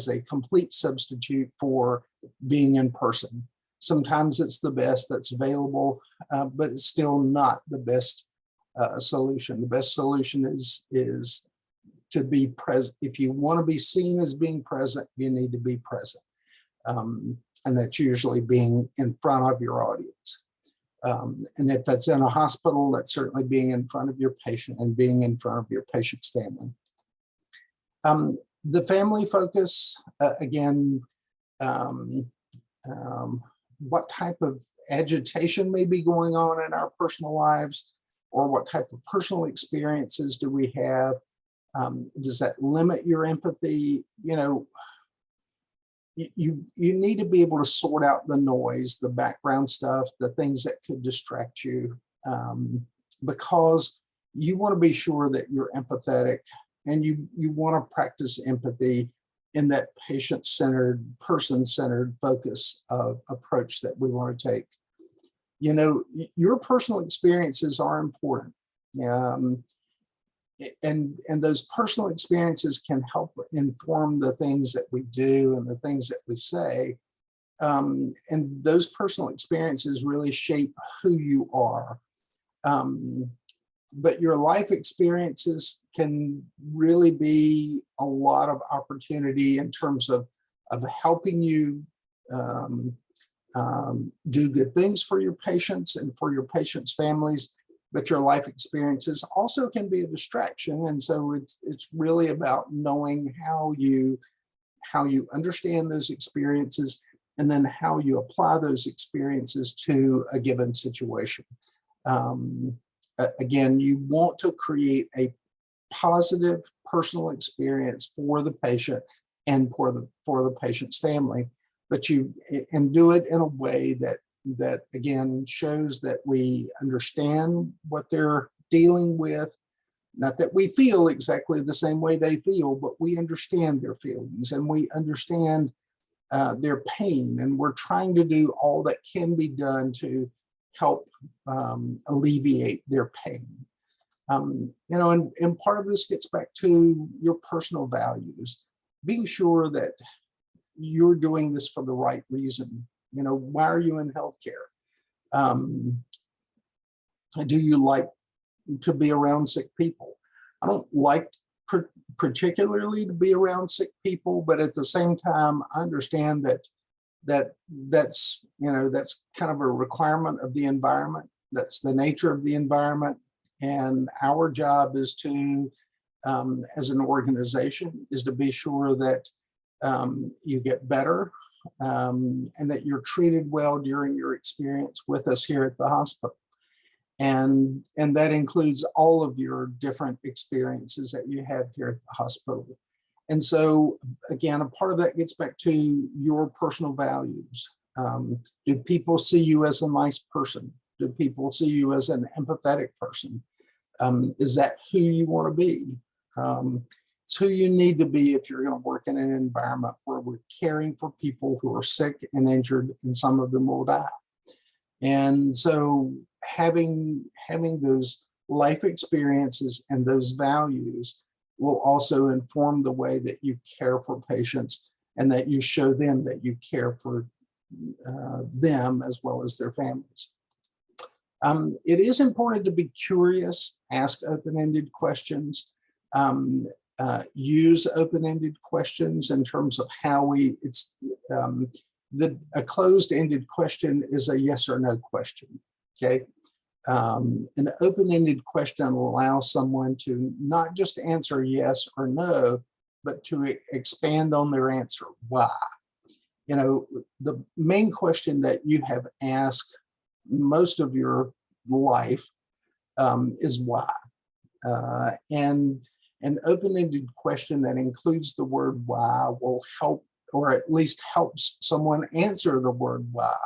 a complete substitute for being in person. Sometimes it's the best that's available, but it's still not the best solution. The best solution is to be present. If you want to be seen as being present, you need to be present. And that's usually being in front of your audience. And if that's in a hospital, that's certainly being in front of your patient and being in front of your patient's family. The family focus, again, what type of agitation may be going on in our personal lives, or what type of personal experiences do we have? Does that limit your empathy? You know, you need to be able to sort out the noise, the background stuff, the things that could distract you, because you want to be sure that you're empathetic, and you want to practice empathy in that patient-centered, person-centered focus of approach that we want to take. you know, your personal experiences are important. Um, and those personal experiences can help inform the things that we do and the things that we say. And those personal experiences really shape who you are. But your life experiences can really be a lot of opportunity in terms of helping you do good things for your patients and for your patients' families. But your life experiences also can be a distraction. And so it's really about knowing how you understand those experiences and then how you apply those experiences to a given situation. Again, you want to create a positive personal experience for the patient and for the patient's family, but you and do it in a way that again shows that we understand what they're dealing with. Not that we feel exactly the same way they feel, but we understand their feelings and we understand their pain, and we're trying to do all that can be done to help alleviate their pain. You know, and part of this gets back to your personal values, being sure that you're doing this for the right reason. You know, why are you in healthcare? Do you like to be around sick people? I don't like particularly to be around sick people, but at the same time, I understand that's you know, that's kind of a requirement of the environment. That's the nature of the environment, and our job is to, as an organization, is to be sure that you get better and that you're treated well during your experience with us here at the hospital. And that includes all of your different experiences that you have here at the hospital. And so, again, a part of that gets back to your personal values. Do people see you as a nice person? Do people see you as an empathetic person? Is that who you want to be? It's who you need to be if you're going to work in an environment where we're caring for people who are sick and injured, and some of them will die. And so having those life experiences and those values will also inform the way that you care for patients, and that you show them that you care for them as well as their families. It is important to be curious, ask open-ended questions, use open-ended questions in terms of how a closed-ended question is a yes or no question, okay? An open-ended question allows someone to not just answer yes or no, but to expand on their answer. Why? You know, the main question that you have asked most of your life is why. And an open-ended question that includes the word why will help, or at least helps someone answer the word why,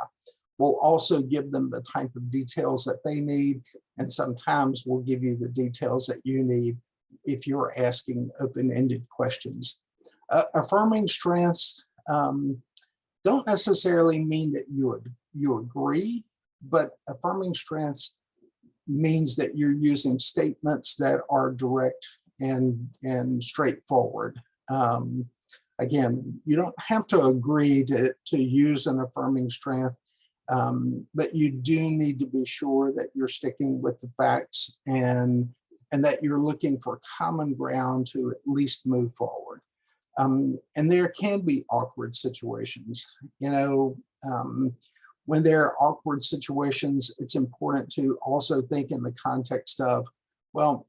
will also give them the type of details that they need, and sometimes will give you the details that you need if you're asking open-ended questions. Affirming strengths don't necessarily mean that you agree, but affirming strengths means that you're using statements that are direct and straightforward. Again, you don't have to agree to use an affirming strength, but you do need to be sure that you're sticking with the facts and that you're looking for common ground to at least move forward. And there can be awkward situations. You know, when there are awkward situations, it's important to also think in the context of, well,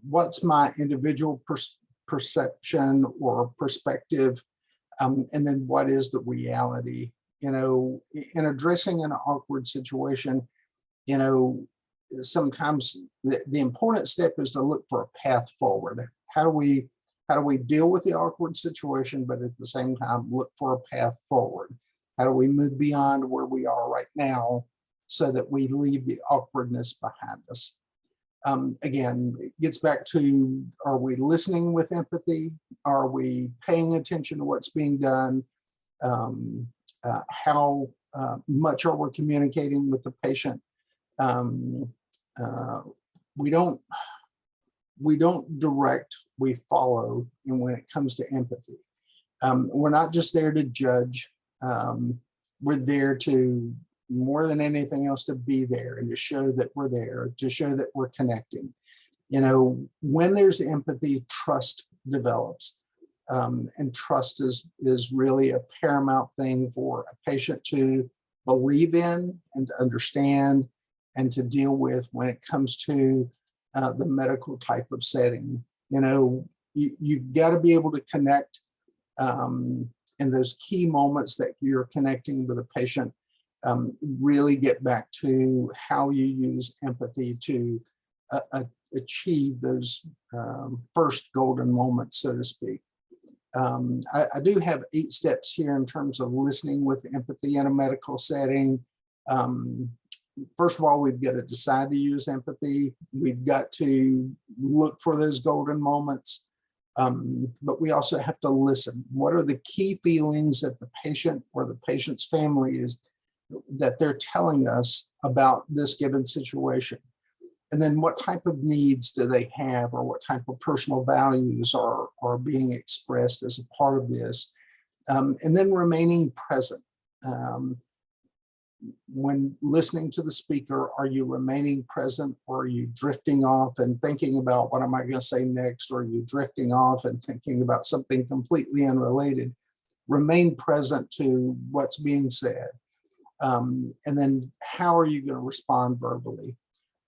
what's my individual perception or perspective, and then what is the reality? You know, in addressing an awkward situation, you know, sometimes the important step is to look for a path forward. How do we deal with the awkward situation, but at the same time look for a path forward? How do we move beyond where we are right now so that we leave the awkwardness behind us? Again, it gets back to, are we listening with empathy? Are we paying attention to what's being done? How much are we communicating with the patient? We don't direct, we follow. And when it comes to empathy, we're not just there to judge. We're there to, more than anything else, to be there and to show that we're there, to show that we're connecting. You know, when there's empathy, trust develops. And trust is really a paramount thing for a patient to believe in and to understand and to deal with when it comes to the medical type of setting. You know, you've got to be able to connect in those key moments that you're connecting with a patient. Really get back to how you use empathy to achieve those first golden moments, so to speak. I do have 8 steps here in terms of listening with empathy in a medical setting. First of all, we've got to decide to use empathy. We've got to look for those golden moments, but we also have to listen. What are the key feelings that the patient or the patient's family is that they're telling us about this given situation? And then what type of needs do they have, or what type of personal values are being expressed as a part of this? And then remaining present. When listening to the speaker, are you remaining present, or are you drifting off and thinking about what am I going to say next? Or are you drifting off and thinking about something completely unrelated? Remain present to what's being said. And then how are you going to respond verbally?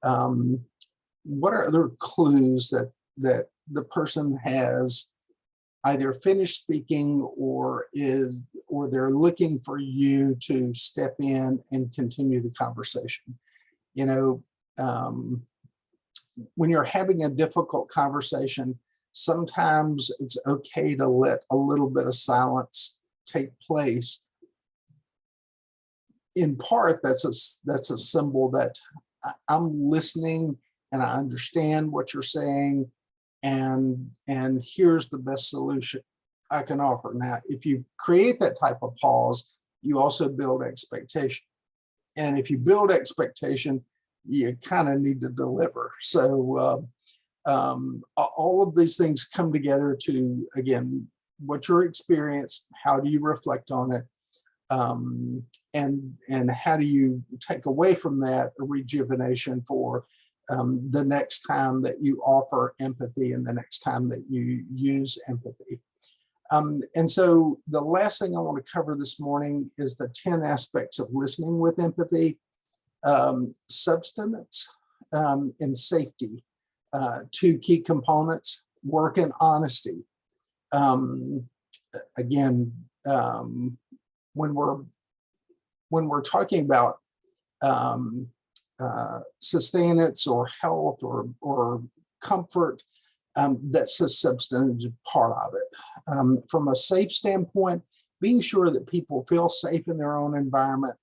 What are other clues that the person has either finished speaking or they're looking for you to step in and continue the conversation? You know, when you're having a difficult conversation, sometimes it's okay to let a little bit of silence take place. In part, that's a symbol that I'm listening and I understand what you're saying, and here's the best solution I can offer. Now, if you create that type of pause, you also build expectation. And if you build expectation, you kind of need to deliver. So all of these things come together to, again, what's your experience? How do you reflect on it? And how do you take away from that a rejuvenation for the next time that you offer empathy and the next time that you use empathy? And so the last thing I want to cover this morning is the 10 aspects of listening with empathy. Substance and safety, 2 key components. Work and honesty. Again, when we're talking about sustenance or health or comfort, that's a substantive part of it. From a safe standpoint, being sure that people feel safe in their own environment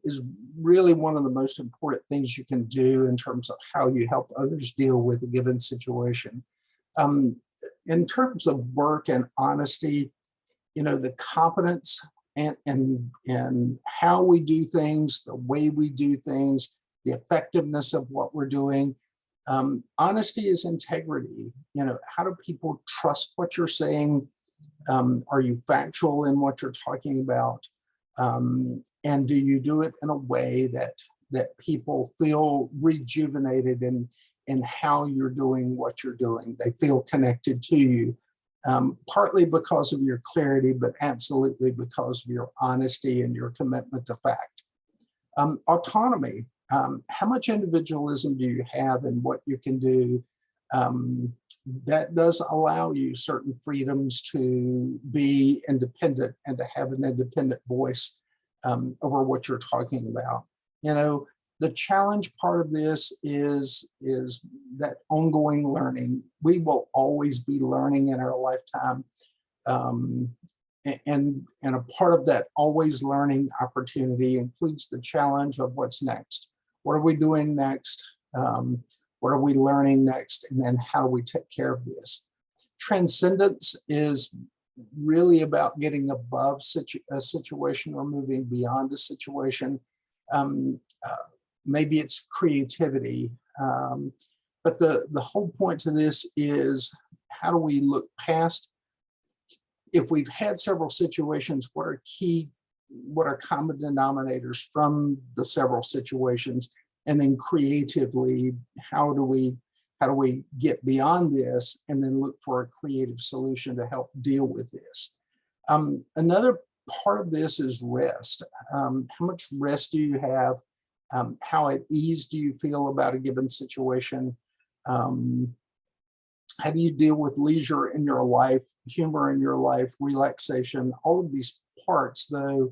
is really one of the most important things you can do in terms of how you help others deal with a given situation. In terms of work and honesty, you know, the competence and how we do things, the way we do things, the effectiveness of what we're doing. Honesty is integrity. You know, how do people trust what you're saying? Are you factual in what you're talking about? And do you do it in a way that people feel rejuvenated in how you're doing what you're doing? They feel connected to you, partly because of your clarity, but absolutely because of your honesty and your commitment to fact. Autonomy. How much individualism do you have in what you can do? That does allow you certain freedoms to be independent and to have an independent voice over what you're talking about. You know, the challenge part of this is that ongoing learning. We will always be learning in our lifetime. And a part of that always learning opportunity includes the challenge of what's next. What are we doing next? What are we learning next? And then how do we take care of this? Transcendence is really about getting above a situation or moving beyond a situation. Maybe it's creativity. But the whole point to this is, how do we look past, if we've had several situations, what are common denominators from the several situations? And then creatively, how do we get beyond this and then look for a creative solution to help deal with this? Another part of this is rest. How much rest do you have? How at ease do you feel about a given situation? How do you deal with leisure in your life, humor in your life, relaxation? All of these parts, though,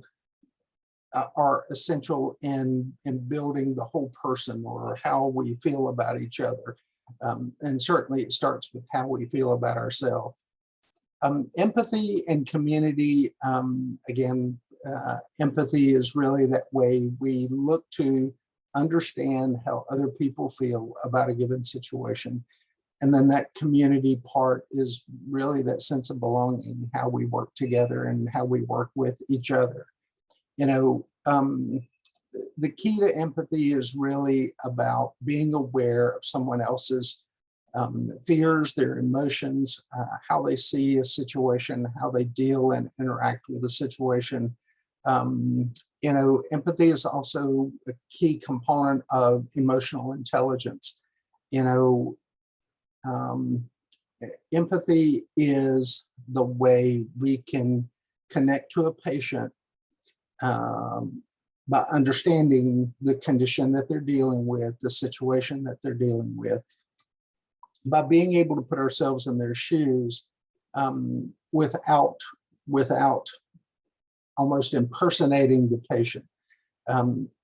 are essential in building the whole person, or how we feel about each other. And certainly it starts with how we feel about ourselves. Empathy and community, again, empathy is really that way we look to understand how other people feel about a given situation. And then that community part is really that sense of belonging, how we work together and how we work with each other. You know, the key to empathy is really about being aware of someone else's fears, their emotions, how they see a situation, how they deal and interact with a situation. You know, empathy is also a key component of emotional intelligence. You know, empathy is the way we can connect to a patient by understanding the condition that they're dealing with, the situation that they're dealing with, by being able to put ourselves in their shoes without almost impersonating the patient.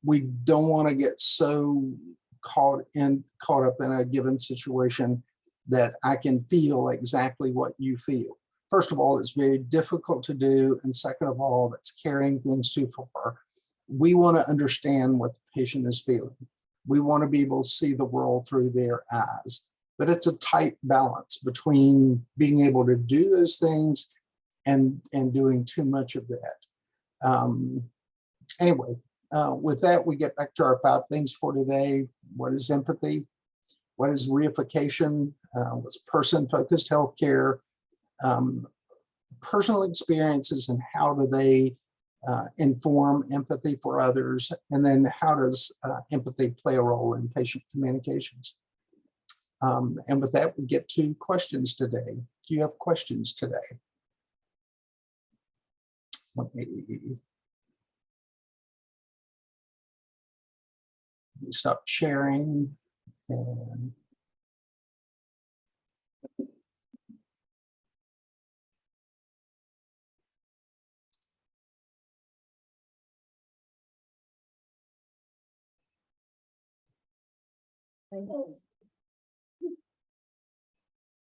We don't want to get so caught up in a given situation that I can feel exactly what you feel. First of all, it's very difficult to do. And second of all, that's carrying things too far. We want to understand what the patient is feeling. We want to be able to see the world through their eyes. But it's a tight balance between being able to do those things and doing too much of that. Anyway, with that, we get back to our 5 things for today. What is empathy? What is reification? What's person-focused healthcare? Personal experiences and how do they inform empathy for others? And then how does empathy play a role in patient communications? And with that, we get to questions today. Do you have questions today? Let me stop sharing. And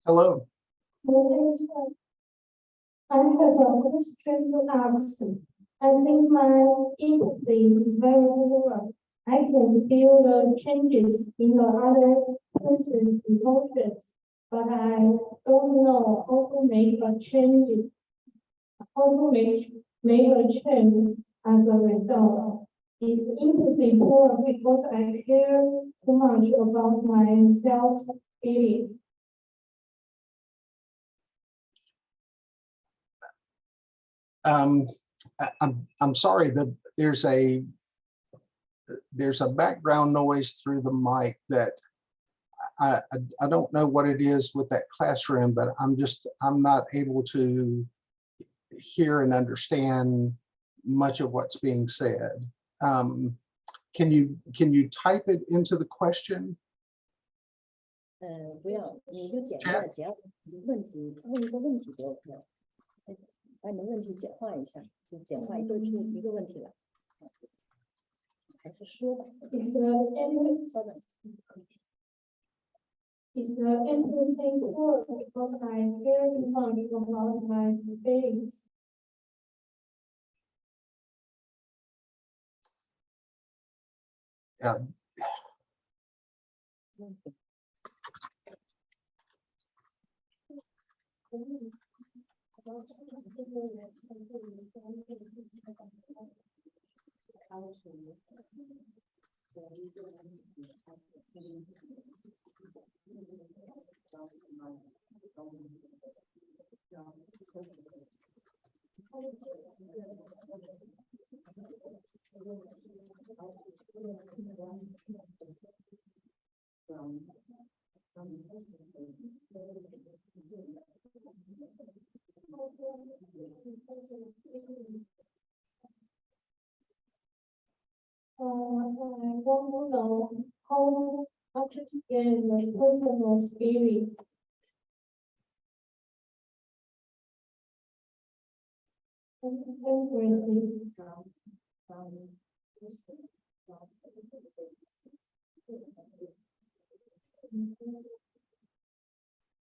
hello. I have a question to ask. I think my empathy is very poor. I can feel the changes in the other person's emotions, but I don't know how to make a change. How to make a change as a result. Is empathy poor because I care too much about myself feelings? I'm sorry that there's a background noise through the mic that I don't know what it is with that classroom, but I'm not able to hear and understand much of what's being said. Can you type it into the question? 不要，你就简单的，只要问题问一个问题就 OK 了。把你的问题简化一下，就简化一个出一个问题来，还是说吧。稍等。Is the empathy poor because I care too much about my feelings? Yeah. I want to know how HCM the personal spirit.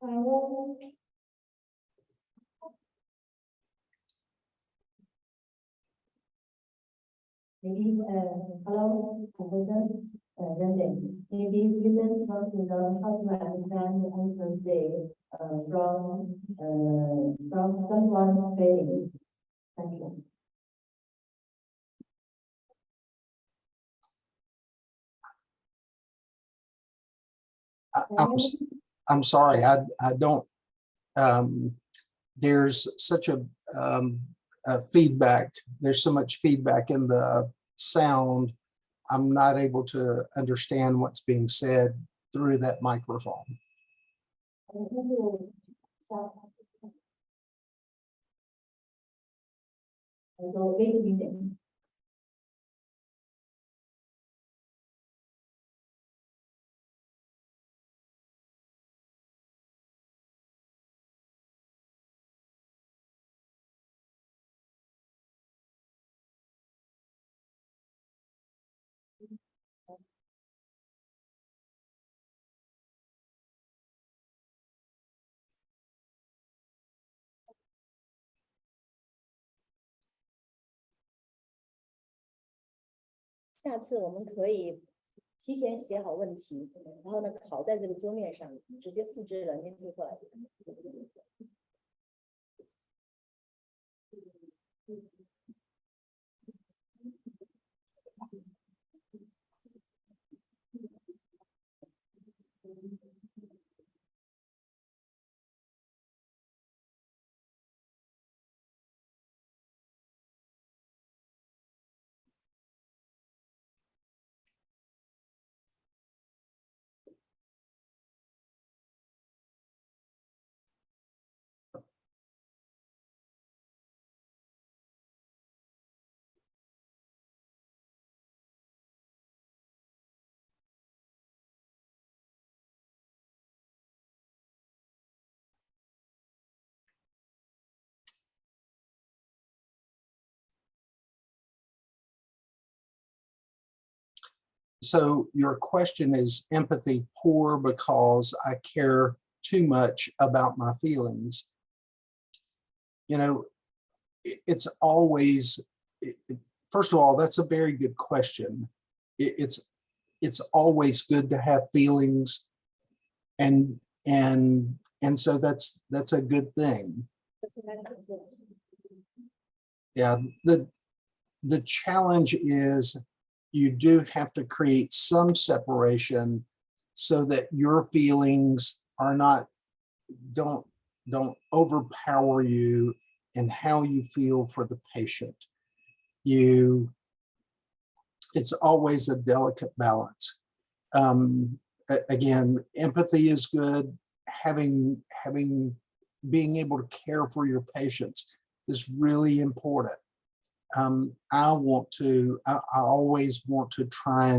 I want Maybe, hello, Professor London. Maybe students want to learn how to understand the answers they from someone's feeling. Thank you. I'm sorry, I don't, there's such a feedback, there's so much feedback in the sound. I'm not able to understand what's being said through that microphone. Wait a minute.下次我们可以提前写好问题，然后呢拷在这个桌面上，直接复制了粘贴过来。So your question is empathy poor because I care too much about my feelings. You know, it's always, first of all, that's a very good question. It's always good to have feelings, and so that's a good thing. Yeah, the challenge is you do have to create some separation so that your feelings are not, don't overpower you and how you feel for the patient. It's always a delicate balance. Again, empathy is good. Being able to care for your patients is really important. I always want to try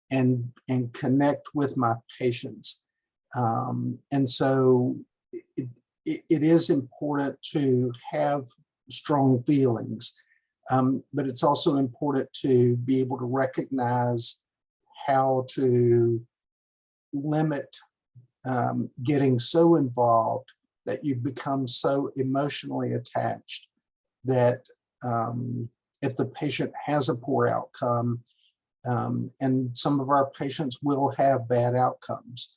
and connect with my patients. And so it is important to have strong feelings, but it's also important to be able to recognize how to limit getting so involved that you become so emotionally attached that if the patient has a poor outcome, and some of our patients will have bad outcomes,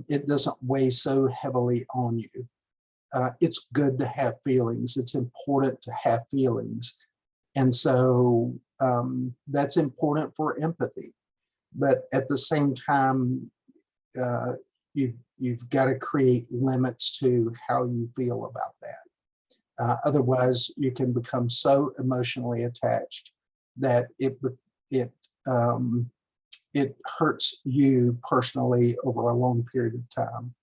it doesn't weigh so heavily on you. it's good to have feelings. It's important to have feelings. And so that's important for empathy. But at the same time, you've got to create limits to how you feel about that. Otherwise, you can become so emotionally attached that it hurts you personally over a long period of time.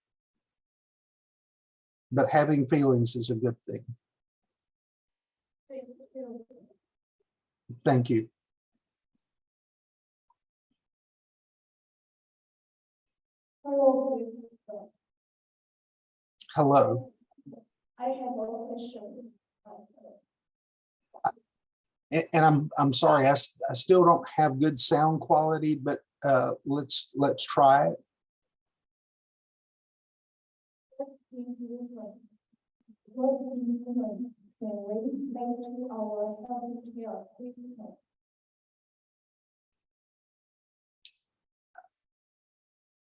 But having feelings is a good thing. Thank you. Hello. Hello. I have a question. And I'm sorry, I still don't have good sound quality, but let's try it. What improvement can we make to our healthcare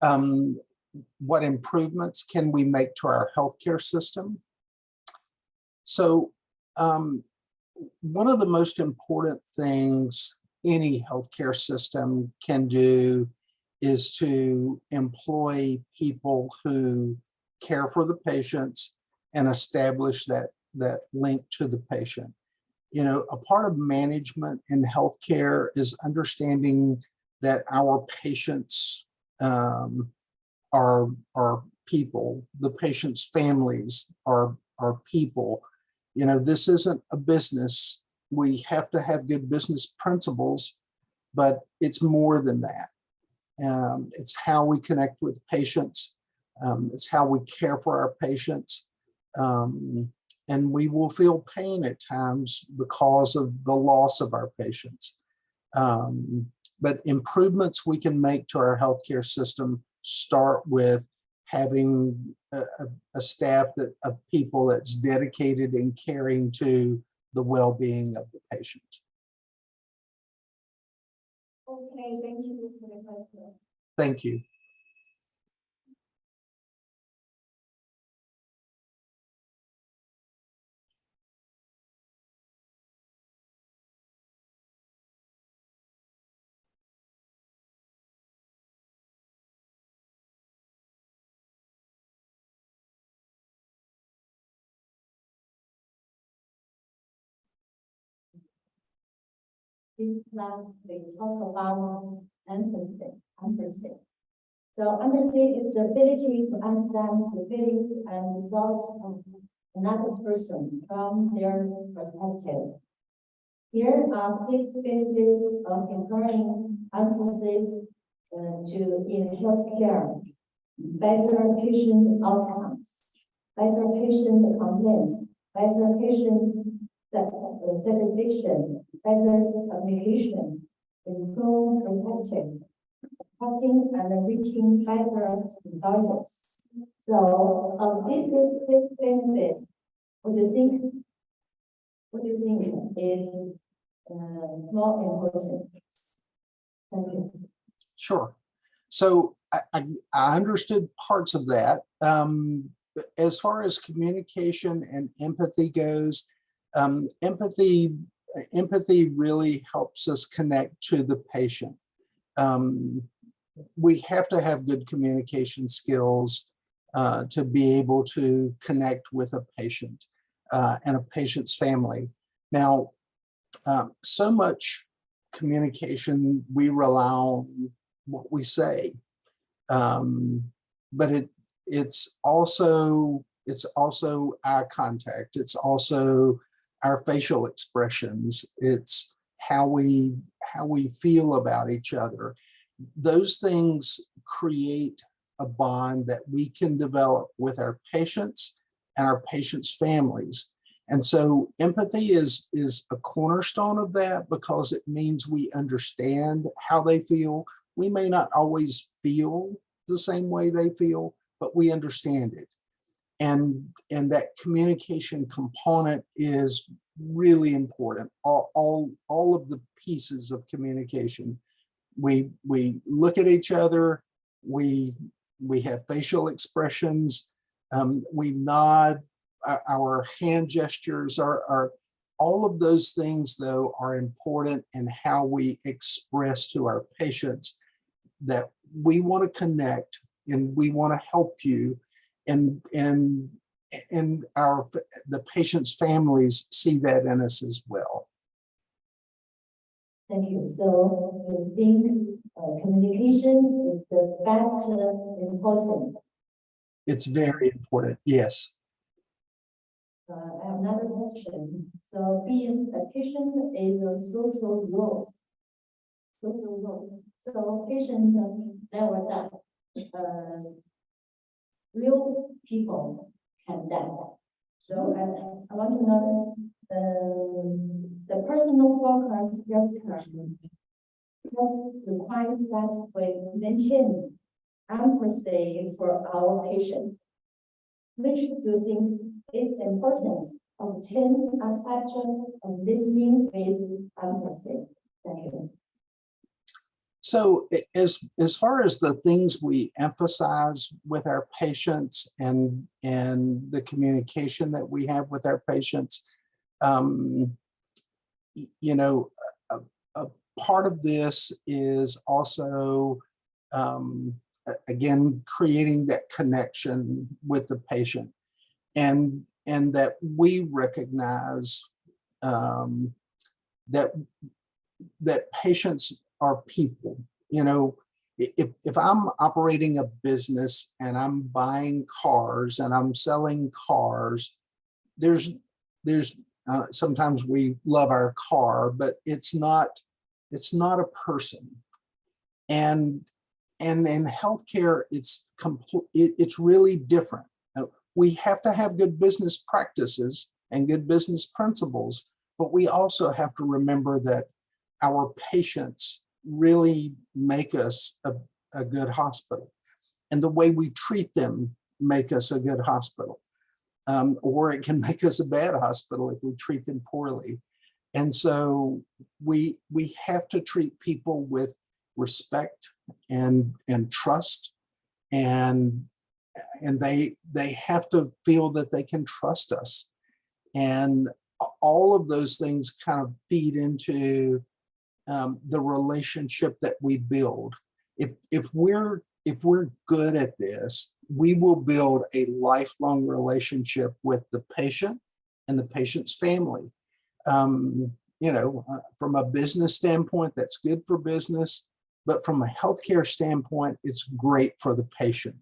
system? What improvements can we make to our healthcare system? So one of the most important things any healthcare system can do is to employ people who care for the patients and establish that link to the patient. You know, a part of management in healthcare is understanding that our patients are people, the patient's families are people. You know, this isn't a business. We have to have good business principles, but it's more than that. It's how we connect with patients. It's how we care for our patients. And we will feel pain at times because of the loss of our patients. But improvements we can make to our healthcare system start with having a staff of people that's dedicated and caring to the well-being of the patient. Okay, thank you for the question. Thank you. This class, we talk about empathy. So empathy is the ability to understand the feelings and the thoughts of another person from their perspective. Here are 6 benefits of employing empathy in healthcare: better patient outcomes, better patient complaints, better patient satisfaction, better communication, improve protecting and reaching better employers. So this is 6 benefits. What do you think? What do you think is more important? Thank you. Sure. So I understood parts of that. As far as communication and empathy goes, empathy really helps us connect to the patient. We have to have good communication skills to be able to connect with a patient and a patient's family. Now, so much communication, we rely on what we say, but it's also eye contact. It's also our facial expressions. It's how we feel about each other. Those things create a bond that we can develop with our patients and our patients' families. And so empathy is a cornerstone of that, because it means we understand how they feel. We may not always feel the same way they feel, but we understand it. And that communication component is really important. All of the pieces of communication. We look at each other, we have facial expressions, we nod, our hand gestures, our all of those things, though, are important in how we express to our patients that we want to connect and we want to help you, and the patient's families see that in us as well. Thank you. So you think communication is the best important? It's very important, yes. I have another question. So being a patient is a social role. Social role. So patient never die. Real people can die. So I want to know the personal focus requires that we maintain empathy for our patient. Which do you think is important of 10 aspects of listening with empathy? Thank you. So as far as the things we emphasize with our patients and the communication that we have with our patients, you know, a part of this is also, again, creating that connection with the patient, and that we recognize that patients are people. You know, if I'm operating a business and I'm buying cars and I'm selling cars, there's sometimes we love our car, but it's not a person. And in healthcare, it's really different. We have to have good business practices and good business principles, but we also have to remember that our patients really make us a good hospital, and the way we treat them make us a good hospital, or it can make us a bad hospital if we treat them poorly. And so we have to treat people with respect and trust, and they have to feel that they can trust us, and all of those things kind of feed into the relationship that we build. If we're good at this, we will build a lifelong relationship with the patient and the patient's family. You know, from a business standpoint, that's good for business, but from a healthcare standpoint, it's great for the patient,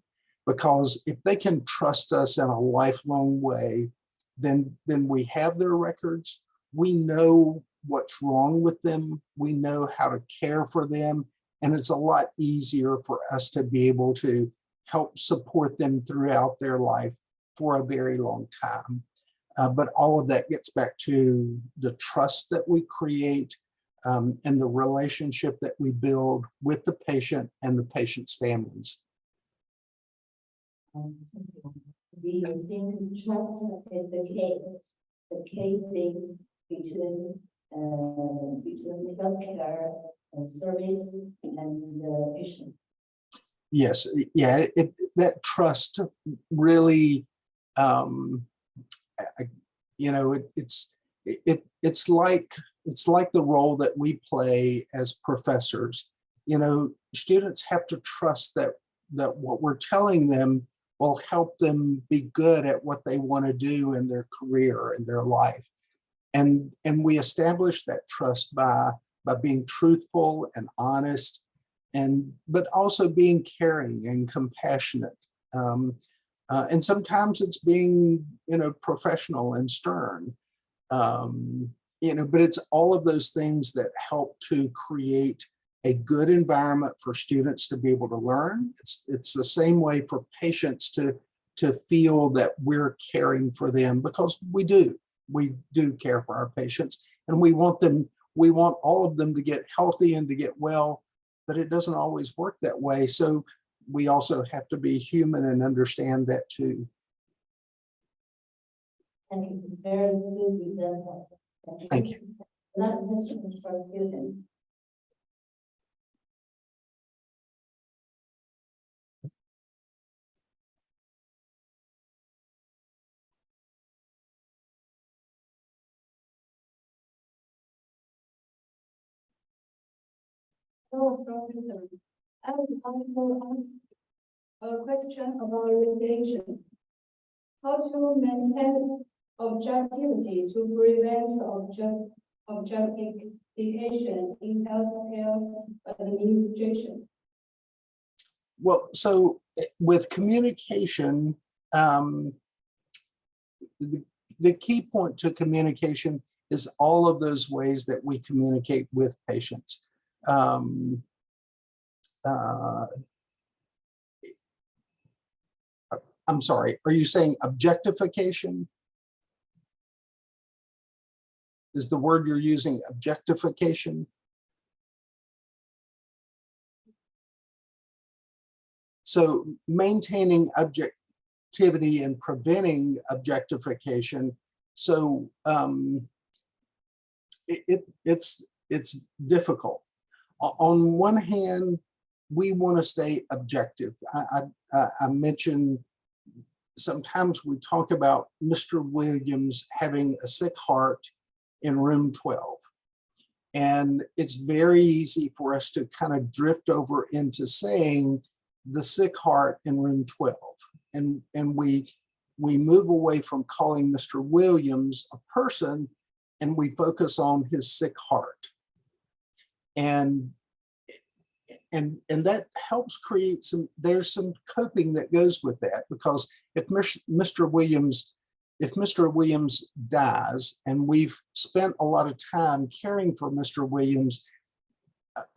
because if they can trust us in a lifelong way, then we have their records. We know what's wrong with them. We know how to care for them. And it's a lot easier for us to be able to help support them throughout their life for a very long time. But all of that gets back to the trust that we create, and the relationship that we build with the patient and the patient's families. Do you think trust is the key thing between healthcare and service and the patient? Yes, yeah, that trust really, you know, it's like the role that we play as professors. You know, students have to trust that what we're telling them will help them be good at what they want to do in their career and their life. And we establish that trust by being truthful and honest, but also being caring and compassionate. And sometimes it's being, you know, professional and stern. You know, but it's all of those things that help to create a good environment for students to be able to learn. It's the same way for patients to feel that we're caring for them, because we do care for our patients, and we want all of them to get healthy and to get well, but it doesn't always work that way. So we also have to be human and understand that too. And it's very good example. Thank you. Last question for students. So, Professor, I would also ask a question about regulation. How to maintain objectivity to prevent objectification in healthcare administration? Well, so with communication, the key point to communication is all of those ways that we communicate with patients. I'm sorry, are you saying objectification? Is the word you're using objectification? So maintaining objectivity and preventing objectification. So it's difficult. On one hand, we want to stay objective. I mentioned sometimes we talk about Mr. Williams having a sick heart in room 12. And it's very easy for us to kind of drift over into saying the sick heart in room 12. And we move away from calling Mr. Williams a person and we focus on his sick heart. And that helps create there's some coping that goes with that, because if Mr. Williams dies and we've spent a lot of time caring for Mr. Williams,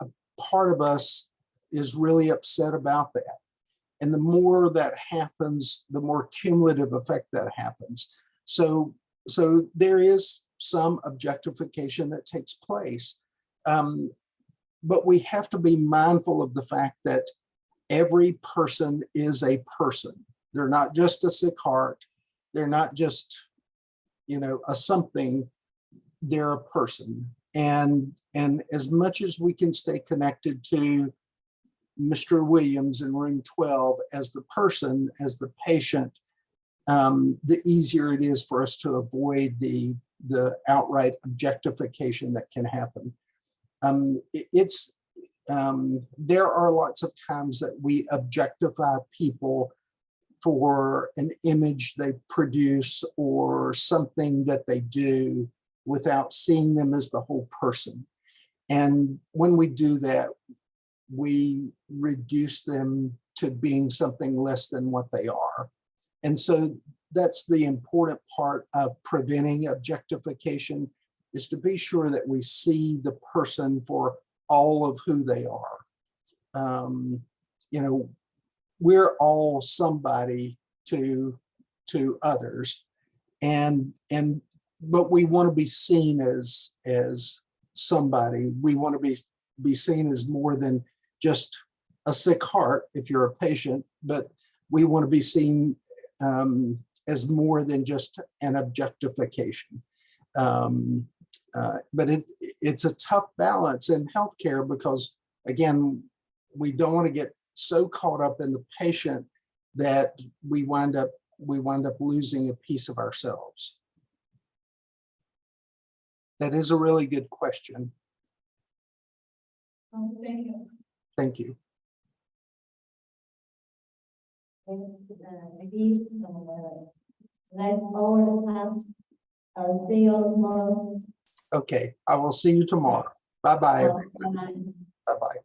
a part of us is really upset about that. And the more that happens, the more cumulative effect that happens. So there is some objectification that takes place. But we have to be mindful of the fact that every person is a person. They're not just a sick heart. They're not just, a something. They're a person. And as much as we can stay connected to Mr. Williams in room 12 as the person, as the patient, the easier it is for us to avoid the outright objectification that can happen. There are lots of times that we objectify people for an image they produce or something that they do without seeing them as the whole person. And when we do that, we reduce them to being something less than what they are. And so that's the important part of preventing objectification, is to be sure that we see the person for all of who they are. We're all somebody to others, but we want to be seen as somebody. We want to be seen as more than just a sick heart if you're a patient, but we want to be seen as more than just an objectification. But it's a tough balance in healthcare because, again, we don't want to get so caught up in the patient that we wind up losing a piece of ourselves. That is a really good question. Thank you. Thank you. Maybe that's all the time. I'll see you tomorrow. Okay, I will see you tomorrow. Bye-bye. Bye. Bye-bye.